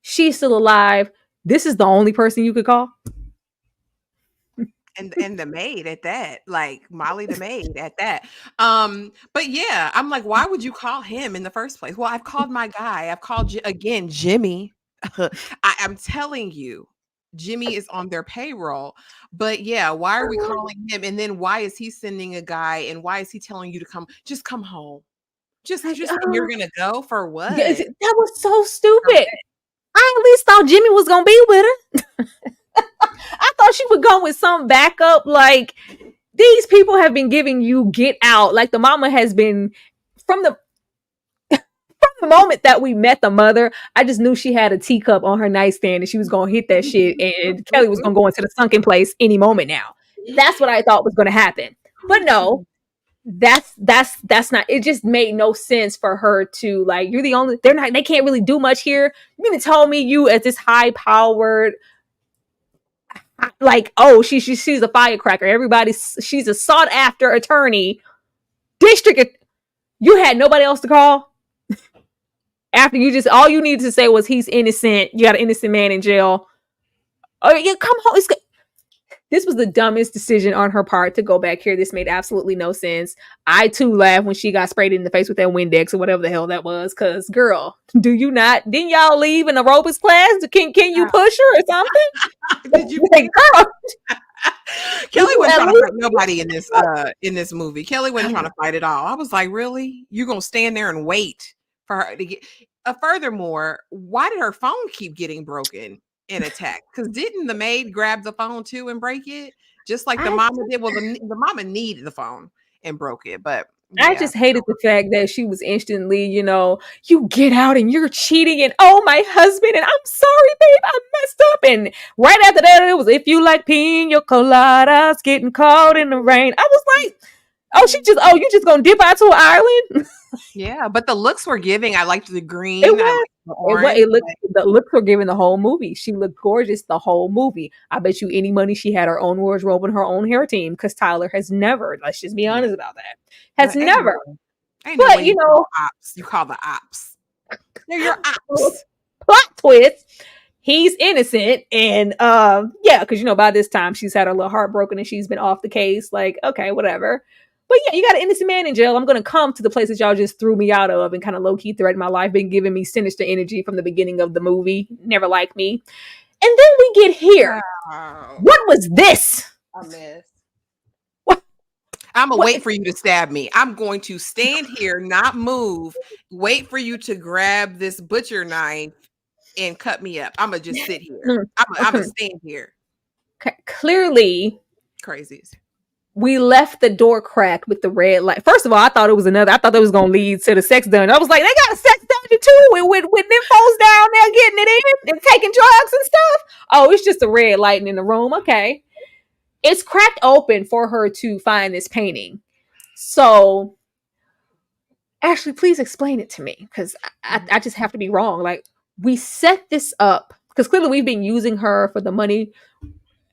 she's still alive. This is the only person you could call. And the maid at that, like Molly the maid at that. But yeah, I'm like, why would you call him in the first place? Well, I've called my guy. I've called again, Jimmy. I'm telling you, Jimmy is on their payroll. But yeah, why are we calling him? And then why is he sending a guy? And why is he telling you to just come home? Just you're gonna go for what? That was so stupid. I at least thought Jimmy was gonna be with her. I thought she would go with some backup. Like, these people have been giving you get out. Like, the mama has been from the moment that we met the mother, I just knew she had a teacup on her nightstand and she was gonna hit that shit, and Kelly was gonna go into the sunken place any moment now. That's what I thought was gonna happen. But no, that's not, it just made no sense for her to, like, you're the only, they can't really do much here. You mean to tell me you, as this high powered, like, oh, she's a firecracker, she's a sought after attorney, district, you had nobody else to call after you just, all you needed to say was he's innocent, you got an innocent man in jail. Oh yeah, come home. This was the dumbest decision on her part to go back here. This made absolutely no sense. I too laughed when she got sprayed in the face with that Windex or whatever the hell that was. Cause girl, do you not? Didn't y'all leave in aerobics class? Can you push her or something? Did you? Like, girl, Kelly wasn't trying to fight nobody in this movie. Kelly wasn't trying to fight at all. I was like, really? You gonna stand there and wait for her to get? Furthermore, why did her phone keep getting broken and attacked? Because didn't the maid grab the phone too and break it, just like the mama did? Well, the mama needed the phone and broke it, but yeah. I just hated the fact that she was instantly, you get out and you're cheating, and oh, my husband, and I'm sorry, babe, I messed up. And right after that, it was, if you like pina coladas, getting caught in the rain. I was like, oh, you just gonna dip out to an island? Yeah, but the looks were giving. I liked the green. I liked the orange. The looks were giving the whole movie. She looked gorgeous the whole movie. I bet you any money she had her own wardrobe and her own hair team, because Tyler has never, let's just be honest about that, has never. But you ops. You call the ops. They're your ops. Plot twist. He's innocent, and yeah, because by this time she's had her little heart broken and she's been off the case. Like, okay, whatever. But yeah, you got an innocent man in jail. I'm going to come to the place that y'all just threw me out of and kind of low-key threatened my life, been giving me sinister energy from the beginning of the movie. Never liked me. And then we get here. Wow. What was this? A mess. What? I'm going to wait for you to stab me. I'm going to stand here, not move, wait for you to grab this butcher knife and cut me up. I'm going to just sit here. I'm going to stand here. Okay. Clearly. Crazies. We left the door cracked with the red light. First of all, I thought it was going to lead to the sex dungeon. I was like, they got a sex dungeon too with them folks down there getting it in and taking drugs and stuff. Oh, it's just a red light in the room. Okay. It's cracked open for her to find this painting. So, Ashley, please explain it to me, because I just have to be wrong. Like, we set this up because clearly we've been using her for the money.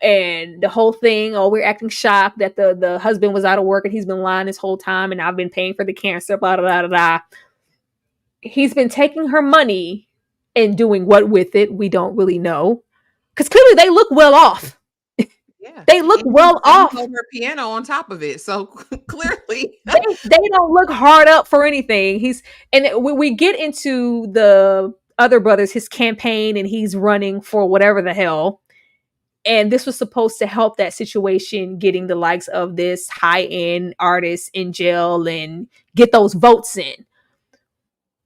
And the whole thing, we're acting shocked that the husband was out of work and he's been lying this whole time, and I've been paying for the cancer, blah, blah, blah, blah. He's been taking her money and doing what with it, we don't really know. Because clearly they look well off. Yeah. They look well off. Her piano on top of it, so clearly. they don't look hard up for anything. We get into the other brothers, his campaign, and he's running for whatever the hell. And this was supposed to help that situation, getting the likes of this high-end artist in jail and get those votes in.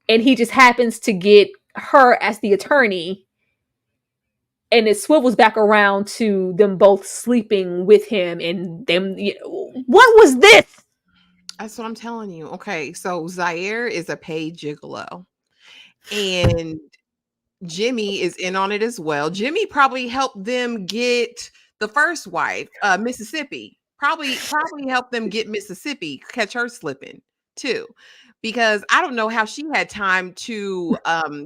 And he just happens to get her as the attorney. And it swivels back around to them both sleeping with him and them. What was this? That's what I'm telling you. Okay, so Zaire is a paid gigolo. And Jimmy is in on it as well. Jimmy probably helped them get the first wife, Mississippi. Probably helped them get Mississippi, catch her slipping too. Because I don't know how she had time to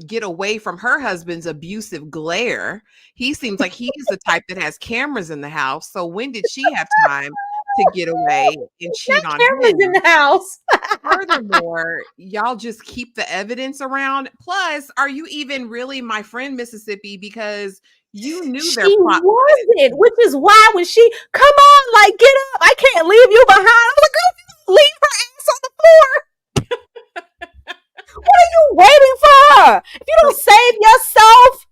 get away from her husband's abusive glare. He seems like he's the type that has cameras in the house. So when did she have time to get away and cheat on cameras in the house? Furthermore, y'all just keep the evidence around. Plus, are you even really my friend, Mississippi? Because you knew their plot wasn't, which is why when she come on, like, get up, I can't leave you behind. I was like, girl, leave her ass on the floor. What are you waiting for? If you don't save yourself,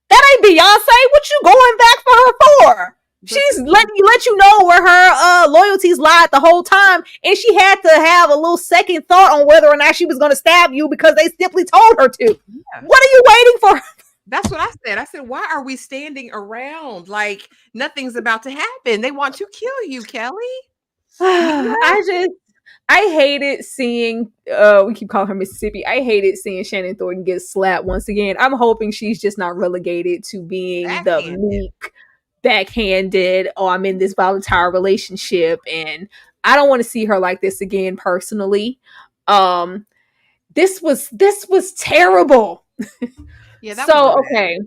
that ain't Beyonce. What you going back for her for? She's let you know where her loyalties lied the whole time, and she had to have a little second thought on whether or not she was going to stab you because they simply told her to. Yeah. What are you waiting for? That's what I said. I said, why are we standing around like nothing's about to happen? They want to kill you, Kelly. I hated seeing we keep calling her Mississippi. I hated seeing Shannon Thornton get slapped once again. I'm hoping she's just not relegated to being the Backhanded. meek, backhanded, oh, I'm in this volatile relationship and I don't want to see her like this again personally. Um this was terrible. Yeah, that was So really bad.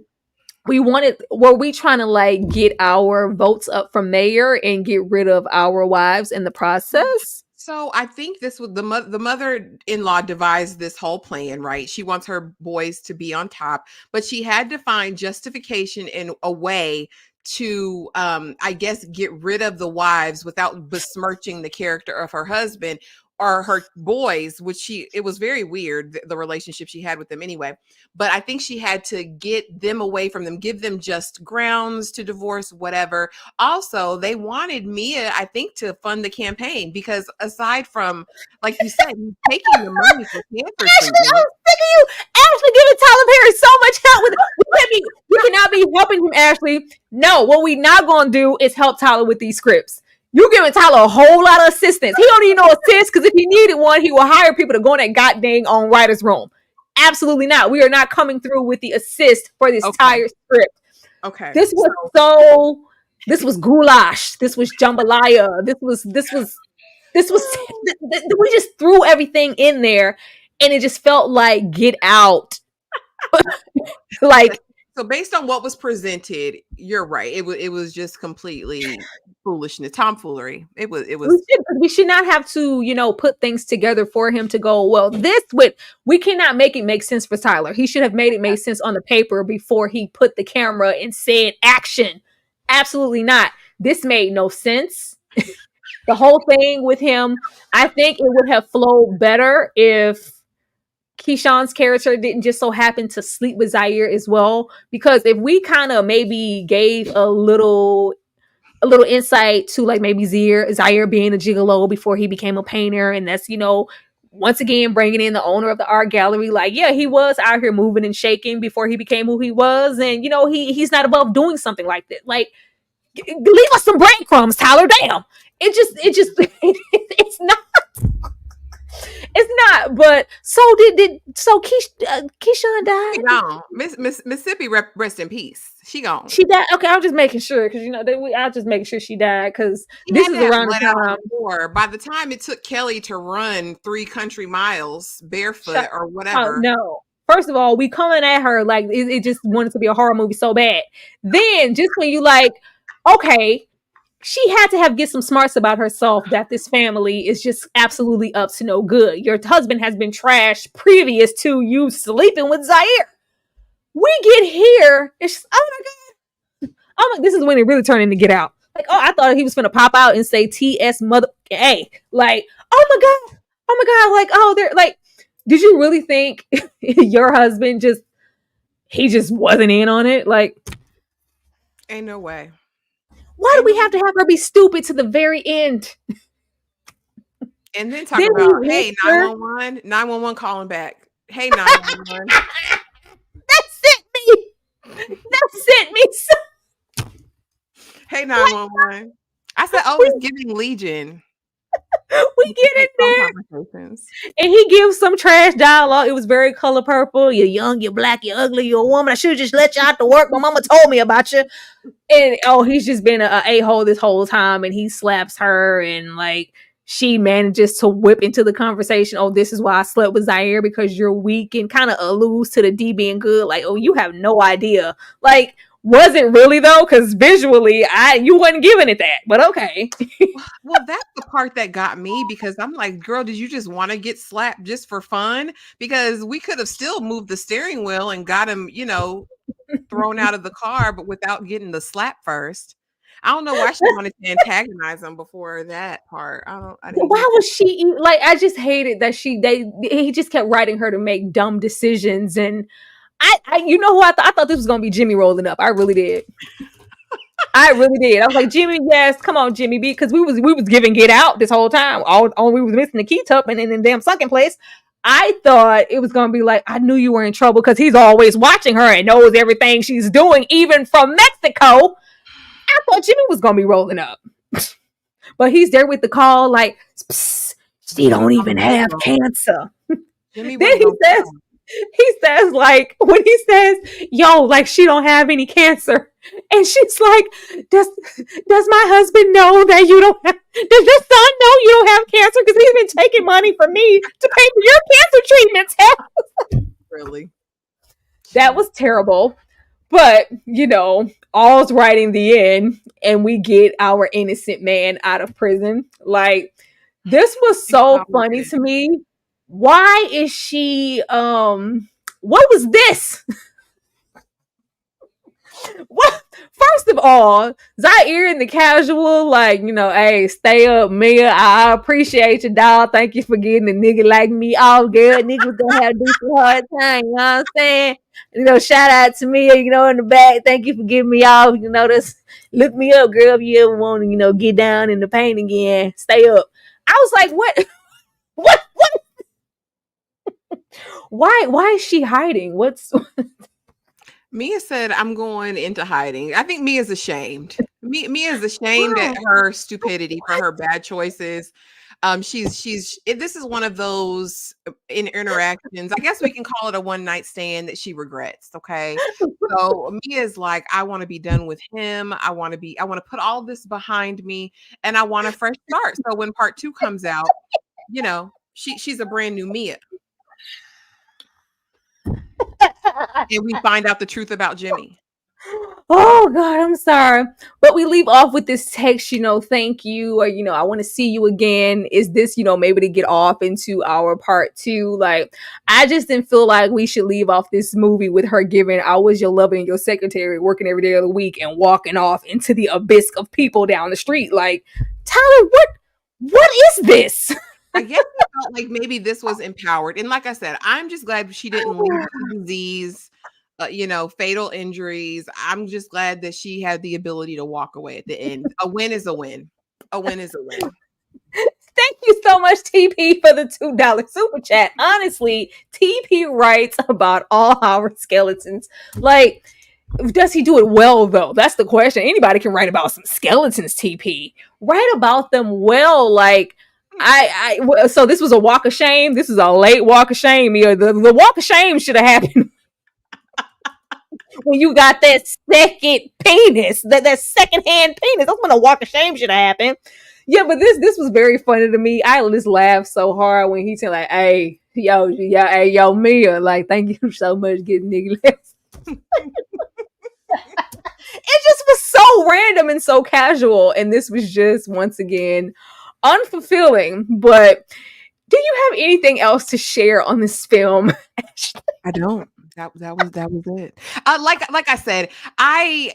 okay, were we trying to like get our votes up from mayor and get rid of our wives in the process? So I think this was the mother-in-law devised this whole plan, right? She wants her boys to be on top, but she had to find justification in a way to I guess get rid of the wives without besmirching the character of her husband or her boys, which she it was very weird the relationship she had with them anyway. But I think she had to get them away from them, give them just grounds to divorce, whatever. Also, they wanted Mia, I think, to fund the campaign because aside from, like you said, he's taking the money for cancer Ashley, treatment. I'm sick of you. Ashley giving Tyler Perry so much help with we cannot be helping him, Ashley. No, what we not gonna do is help Tyler with these scripts. You giving Tyler a whole lot of assistance. He don't need no assist because if he needed one, he will hire people to go in that goddamn on writer's room. Absolutely not. We are not coming through with the assist for this Okay. entire script. Okay. This was so. This was goulash. This was jambalaya. This was we just threw everything in there and it just felt like Get Out. Like So based on what was presented, you're right. It was just completely foolishness, tomfoolery. It was we should not have to, put things together for him to go, well, we cannot make it make sense for Tyler. He should have made it make sense on the paper before he put the camera and said action. Absolutely not. This made no sense. The whole thing with him, I think it would have flowed better if Keyshawn's character didn't just so happen to sleep with Zaire as well. Because if we kind of maybe gave a little insight to like maybe Zaire being a gigolo before he became a painter, and that's once again bringing in the owner of the art gallery. Like, yeah, he was out here moving and shaking before he became who he was, and he's not above doing something like that. Like, leave us some breadcrumbs, Tyler. Damn, it just it's not. But so Keyshawn died. she gone. Mississippi rest in peace. She gone. She died. Okay, I was just making sure because I was just making sure she died because She this had to is have around the bled out on time. the floor. By the time it took Kelly to run 3 country miles barefoot Shut. or Oh whatever. no! First of all, we coming at her like it just wanted to be a horror movie so bad. Then just when you like, okay, she had to get some smarts about herself that this family is just absolutely up to no good. Your husband has been trashed previous to you sleeping with Zaire. We get here, it's just, oh my god! Oh my, this is when it really turned into Get Out. Like, oh, I thought he was gonna pop out and say T.S. Mother A. Like, oh my god, like, oh, they're like, did you really think your husband he just wasn't in on it? Like, Ain't no way. why do Ain't we no have to have her be stupid to the very end? And then talk Then about, we hey, her. 911, 911 calling back. Hey, 911. That sent me. That sent me. So, Hey, like, 911. I said, oh, we, it's giving Legion. we get in Fake phone there conversations. and he gives some trash dialogue. It was very color purple. You're young, you're black, you're ugly, you're a woman. I should have just let you out to work. My mama told me about you. And oh, he's just been a hole this whole time, and he slaps her, and like she manages to whip into the conversation. Oh, this is why I slept with Zaire because you're weak, and kind of alludes to the D being good. Like, oh, you have no idea. Like, was it really though? Because visually, you wasn't giving it that. But okay. Well, that's the part that got me because I'm like, girl, did you just want to get slapped just for fun? Because we could have still moved the steering wheel and got him, thrown out of the car, but without getting the slap first. I don't know why she wanted to antagonize him before that part. I didn't Why get was she like? I just hated that he just kept writing her to make dumb decisions, and you know who I thought this was gonna be Jimmy rolling up. I really did. I really did. I was like, Jimmy, yes, come on, Jimmy, because we was giving Get Out this whole time. All we was missing the key tup and in the damn sunken place. I thought it was gonna be like, I knew you were in trouble because he's always watching her and knows everything she's doing, even from Mexico. I thought Jimmy was gonna be rolling up. But he's there with the call, like, psst, She Jimmy don't gonna even play, have girl. cancer. Jimmy Then wasn't gonna play. he says like when he says, "Yo, like she don't have any cancer," and she's like, "Does my husband know that you don't have? Does your son know you don't have cancer? Because he's been taking money from me to pay for your cancer treatments." Really? That Jeez. was terrible. But, all's right in the end, and we get our innocent man out of prison. Like, this was It's so so funny good. to me. Why is she what was this? What, first of all, Zaire in the casual, like, hey, stay up, Mia. I appreciate you, dog. Thank you for getting a nigga like me all good. Niggas gonna have to do some hard time, you know what I'm saying? Shout out to Mia, in the back. Thank you for giving me all, this. Look me up, girl, if you ever want to, get down in the pain again. Stay up. I was like, what? What? Why is she hiding? What's Mia said, "I'm going into hiding." I think Mia's ashamed. Mia is ashamed at why? her stupidity for her bad choices. This is one of those in interactions. I guess we can call it a one night stand that she regrets. Okay, so Mia's like, "I want to be done with him. I want to put all this behind me, and I want a fresh start." So when part two comes out, she's a brand new Mia, and we find out the truth about Jimmy. Oh God, I'm sorry. But we leave off with this text, thank you, or I want to see you again. Is this, maybe to get off into our part two? Like, I just didn't feel like we should leave off this movie with her giving I was your lover and your secretary working every day of the week and walking off into the abyss of people down the street. Like, Tyler, what is this? I guess I felt like maybe this was empowered, and like I said, I'm just glad she didn't lead to disease, fatal injuries. I'm just glad that she had the ability to walk away at the end. A win is a win. A win is a win. Thank you so much, TP, for the $2 super chat. Honestly, TP writes about all our skeletons. Like, does he do it well though? That's the question. Anybody can write about some skeletons, TP. Write about them well. Like, so this was a walk of shame. This is a late walk of shame. The walk of shame should have happened when you got that second penis, that second hand penis. That's when a walk of shame should have happened. Yeah, but this was very funny to me. I just laughed so hard when he said like, "Hey, yo, yeah, hey, yo, Mia, like, thank you so much, getting nigga less." It just was so random and so casual, and this was just once again unfulfilling. But do you have anything else to share on this film? I don't. That was it. Like I said, I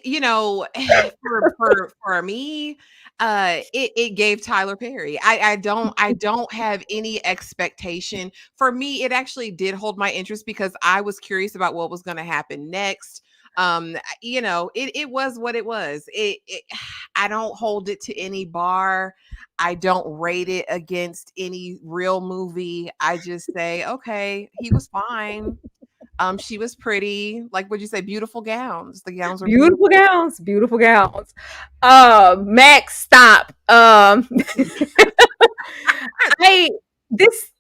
for me, it gave Tyler Perry. I don't have any expectation. For me, it actually did hold my interest because I was curious about what was going to happen next. It was what it was. I don't hold it to any bar. I don't rate it against any real movie. I just say, okay, he was fine. She was pretty. Like, would you say beautiful gowns? The gowns were Beautiful beautiful. gowns, beautiful gowns. Max, stop. I this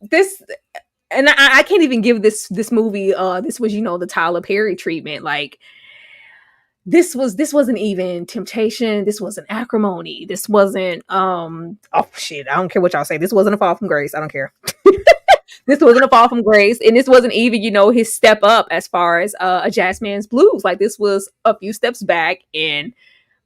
and I can't even give this movie this was the Tyler Perry treatment. Like, this wasn't even temptation, this wasn't acrimony, this wasn't oh shit, I don't care what y'all say, this wasn't a fall from grace, I don't care. This wasn't a fall from grace, and this wasn't even his step up as far as a Jazz Man's Blues. Like, this was a few steps back, and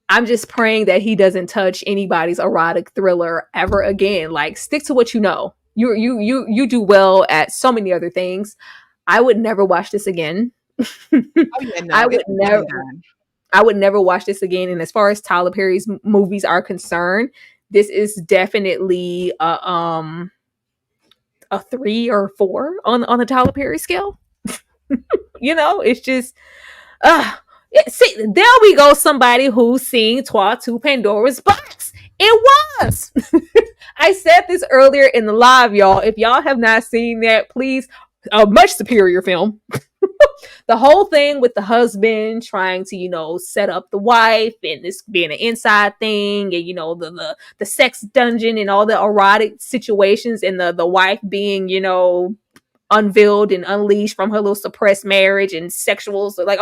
I'm just praying that he doesn't touch anybody's erotic thriller ever again. Like, stick to what you know. You do well at so many other things. I would never watch this again. Oh yeah, I no, would it's one never and done. I would never watch this again. And as far as Tyler Perry's movies are concerned, this is definitely a 3 or 4 on the Tyler Perry scale. It's just uh see, there we go, somebody who's seen Twa to Pandora's Box. It was. I said this earlier in the live, y'all. If y'all have not seen that, please, a much superior film. the whole thing with the husband trying to, set up the wife and this being an inside thing, and the sex dungeon and all the erotic situations, and the wife being, unveiled and unleashed from her little suppressed marriage and sexual. So like,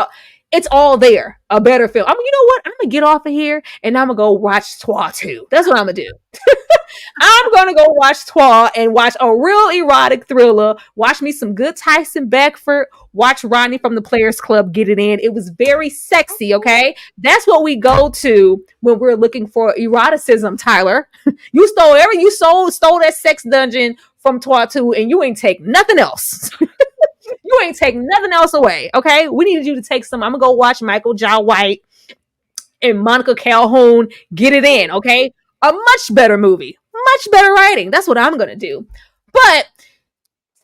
it's all there. A better film. I mean, you know what? I'm gonna get off of here and I'm gonna go watch Twa 2. That's what I'm gonna do. I'm gonna go watch Twa and watch a real erotic thriller. Watch me some good Tyson Beckford. Watch Rodney from the Players Club get it in. It was very sexy. Okay, that's what we go to when we're looking for eroticism. Tyler, you stole that sex dungeon from Twa 2, and you ain't take nothing else. You ain't take nothing else away. Okay, we need you to take some. I'm gonna go watch Michael Jai White and Monica Calhoun get it in. Okay, a much better movie, much better writing. That's what I'm gonna do. But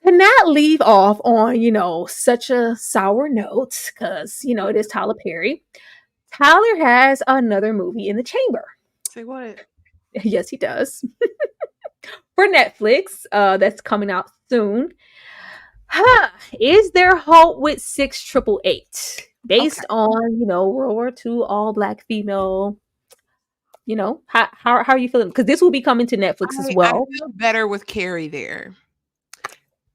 to not leave off on such a sour note, because it is Tyler Perry. Tyler has another movie in the chamber. Say what? Yes, he does. For Netflix, that's coming out soon. Is there hope with 6888? Based Okay. on, World War II, all black female. How are you feeling? Because this will be coming to Netflix as I well. feel better with Carrie there.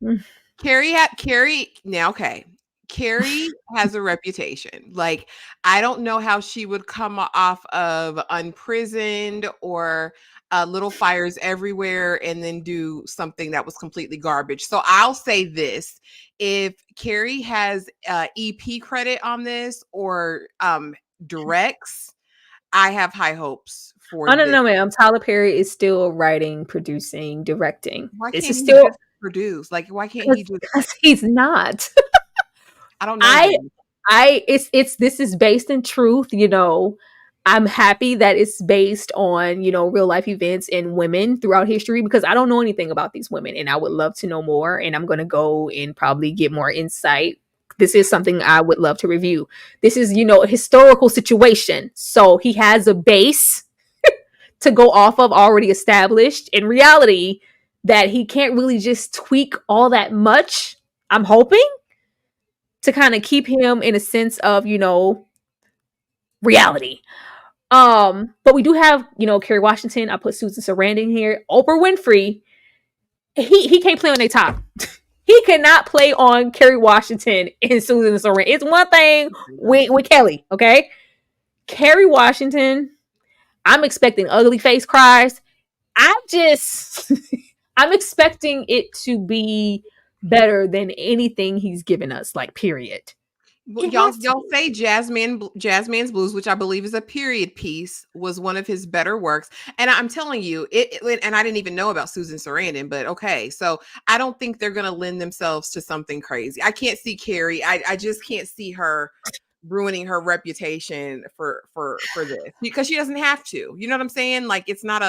Mm. Carrie now, okay. Carrie has a reputation. Like, I don't know how she would come off of Unprisoned or Little Fires Everywhere and then do something that was completely garbage. So I'll say this: if Carrie has EP credit on this or directs, I have high hopes for Oh, no, this. no, ma'am. Tyler Perry is still writing, producing, directing. Why This can't is he still just produce? Like, why can't he just? because he's not. I don't know I then. it's this is based in truth. I'm happy that it's based on, real life events and women throughout history, because I don't know anything about these women and I would love to know more, and I'm going to go and probably get more insight. This is something I would love to review. This is, a historical situation. So he has a base to go off of already established in reality that he can't really just tweak all that much. I'm hoping to kind of keep him in a sense of, reality. But we do have, Kerry Washington. I put Susan Sarandon here. Oprah Winfrey. He can't play on their top. He cannot play on Kerry Washington and Susan Sarandon. It's one thing with Kelly, okay? Kerry Washington. I'm expecting ugly face cries. I'm just I'm expecting it to be better than anything he's given us, like period. Well, It has to y'all be. say Jazzman's Blues, which I believe is a period piece, was one of his better works. And I'm telling you, and I didn't even know about Susan Sarandon, but okay. So I don't think they're gonna lend themselves to something crazy. I can't see Carrie. I just can't see her ruining her reputation for this, because she doesn't have to. You know what I'm saying? Like, it's not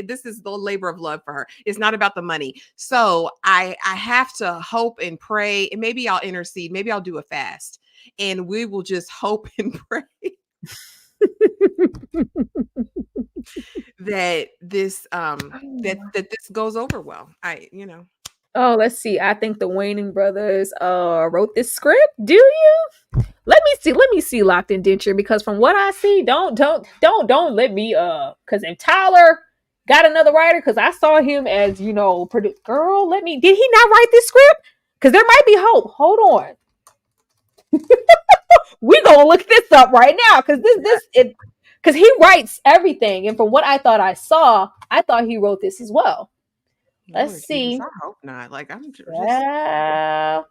this is the labor of love for her. It's not about the money. So I have to hope and pray, and maybe I'll intercede, maybe I'll do a fast, and we will just hope and pray that that this goes over well. Oh, let's see. I think the Wayning brothers wrote this script. Do you? Let me see Locked Indenture, because from what I see, don't let me because if Tyler got another writer, because I saw him as, produce girl, did he not write this script? Because there might be hope. Hold on. We gonna look this up right now, because because he writes everything, and from what I saw, I thought he wrote this as well. Let's Lord Jesus, see. I hope not. Like, I'm just, Yeah.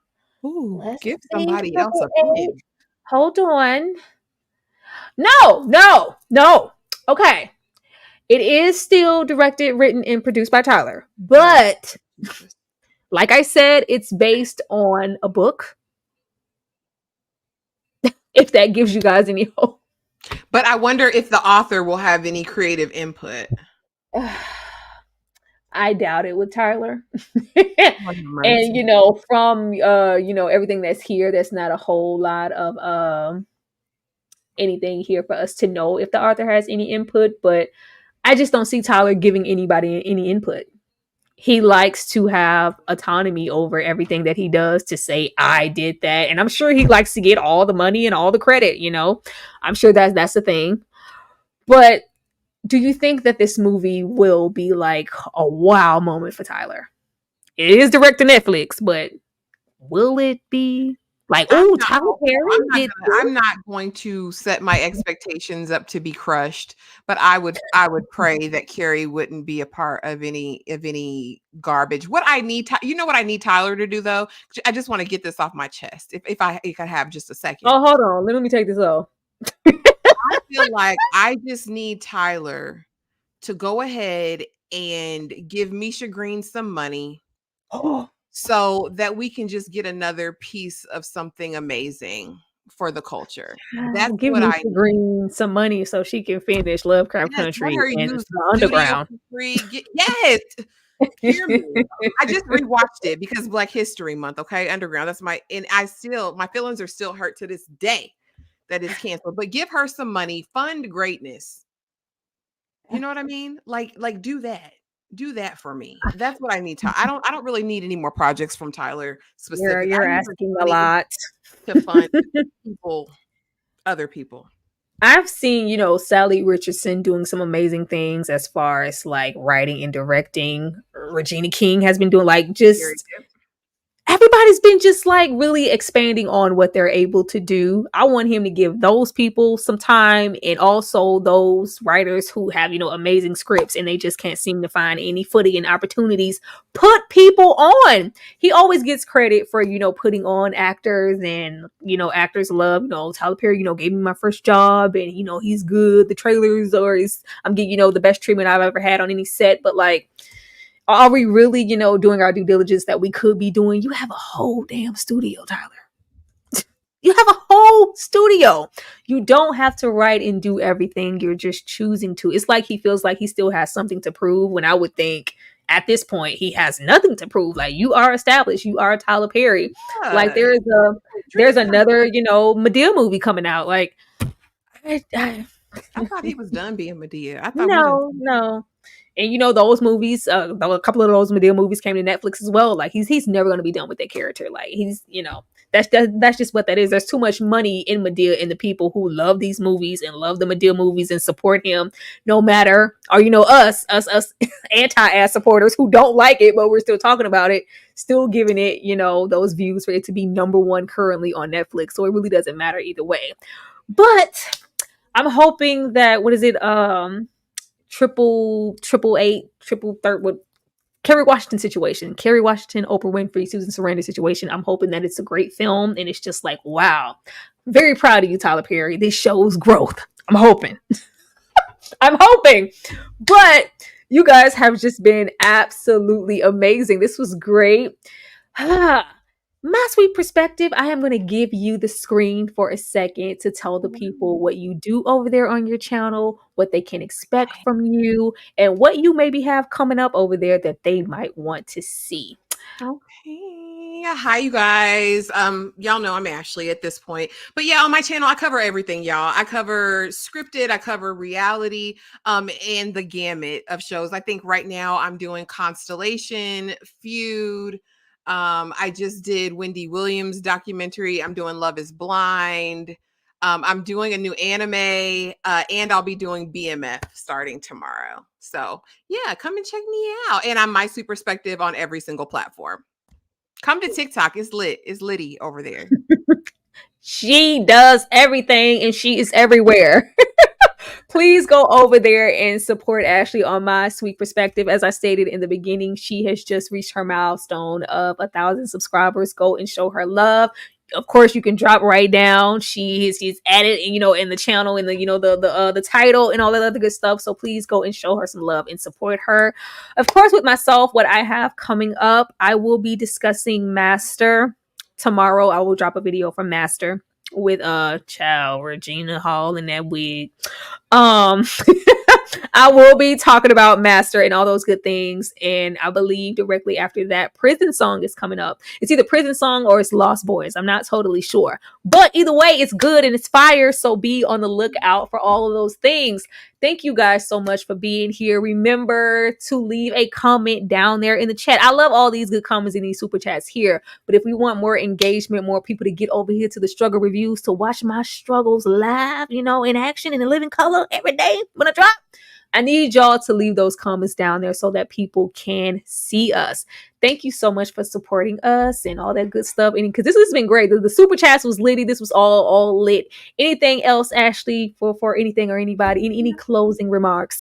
ooh, Let's give see. somebody else Triple a A. pen. Hold on. No, no, no. Okay. It is still directed, written, and produced by Tyler. Oh, But Jesus. like I said, it's based on a book. If that gives you guys any hope. But I wonder if the author will have any creative input. I doubt it with Tyler. Lord have And mercy. from everything that's here, there's not a whole lot of anything here for us to know if the author has any input, but I just don't see Tyler giving anybody any input. he likes to have autonomy over everything that he does, to say I did that, and I'm sure he likes to get all the money and all the credit, you know. I'm sure that's the thing. But do you think that this movie will be like a wow moment for Tyler? It is direct to Netflix, but will it be like, I'm oh, not Tyler hopeful. Perry did I'm this? not going to set my expectations up to be crushed, but I would pray that Carrie wouldn't be a part of any garbage. What I need, you know what I need Tyler to do though? I just want to get this off my chest. If I have just a second. Oh, hold on. Let me take this off. I feel like I just need Tyler to go ahead and give Misha Green some money Oh, so that we can just get another piece of something amazing for the culture. That's give what I Mr. need. Green some money so she can finish Lovecraft Yes, let Country her and use the the studio Underground. for free. Yes, hear me. I just rewatched it because Black History Month, okay? Underground. That's and my feelings are still hurt to this day that it's canceled. But give her some money, fund greatness. You know what I mean? Like do that. Do that for me. That's what I need. I don't really need any more projects from Tyler specific. I You're need her asking a money lot. to fund people, other people. I've seen, Sally Richardson doing some amazing things as far as like writing and directing. Regina King has been doing like Period. just everybody's been just like really expanding on what they're able to do. I want him to give those people some time, and also those writers who have, amazing scripts and they just can't seem to find any footing and opportunities. Put people on. He always gets credit for, putting on actors, and, actors love, Tyler Perry, gave me my first job, and, he's good. The trailers I'm getting, the best treatment I've ever had on any set. But like, are we really, doing our due diligence that we could be doing? You have a whole damn studio, Tyler. You have a whole studio. You don't have to write and do everything. You're just choosing to. It's like he feels like he still has something to prove, when I would think at this point he has nothing to prove. Like, you are established. You are Tyler Perry. Like, Yeah. there's Dreams come another, Medea movie coming out. Like, I, I thought he was done being Medea. I thought we didn't. no. And those movies, a couple of those Medea movies came to Netflix as well. Like, he's never going to be done with that character. Like, he's, that's just what that is. There's too much money in Medea, and the people who love these movies and love the Medea movies and support him, no matter, or us anti-ass supporters who don't like it, but we're still talking about it, still giving it, those views for it to be number one currently on Netflix. So it really doesn't matter either way. But I'm hoping that, what is it? Triple eight, triple third, what, Kerry Washington situation. Kerry Washington, Oprah Winfrey, Susan Sarandon situation. I'm hoping that it's a great film, and it's just like, wow. Very proud of you, Tyler Perry. This shows growth. I'm hoping. I'm hoping. But you guys have just been absolutely amazing. This was great. My sweet perspective, I am going to give you the screen for a second to tell the people what you do over there on your channel, what they can expect from you, and what you maybe have coming up over there that they might want to see. Okay. Hi, you guys. Y'all know I'm Ashley at this point. But yeah, on my channel, I cover everything, y'all. I cover scripted, I cover reality, and the gamut of shows. I think right now I'm doing Constellation, Feud. I just did Wendy Williams documentary. I'm doing Love is Blind. I'm doing a new anime, and I'll be doing BMF starting tomorrow. So yeah, come and check me out. And I'm my sweet perspective on every single platform. Come to TikTok. It's lit. It's litty over there. She does everything and she is everywhere. Please go over there and support Ashley on My Sweet Perspective. As I stated in the beginning, she has just reached her milestone of 1,000 subscribers. Go and show her love. Of course, you can drop right down. She's added, in the channel, in the the title and all that other good stuff. So please go and show her some love and support her. Of course, with myself, what I have coming up, I will be discussing Master tomorrow. I will drop a video from Master with child Regina Hall in that wig. um I will be talking about Master and all those good things, and I believe directly after that, Prison Song is coming up. It's either Prison Song or it's Lost Boys. I'm not totally sure, but either way, it's good and it's fire, so be on the lookout for all of those things. Thank you guys so much for being here. Remember to leave a comment down there in the chat. I love all these good comments in these super chats here. But if we want more engagement, more people to get over here to the struggle reviews to watch my struggles live, in action and in living color every day when I drop, I need y'all to leave those comments down there so that people can see us. Thank you so much for supporting us and all that good stuff. And because this has been great. The super chats was litty. This was all lit. Anything else, Ashley, for anything or anybody? Any closing remarks?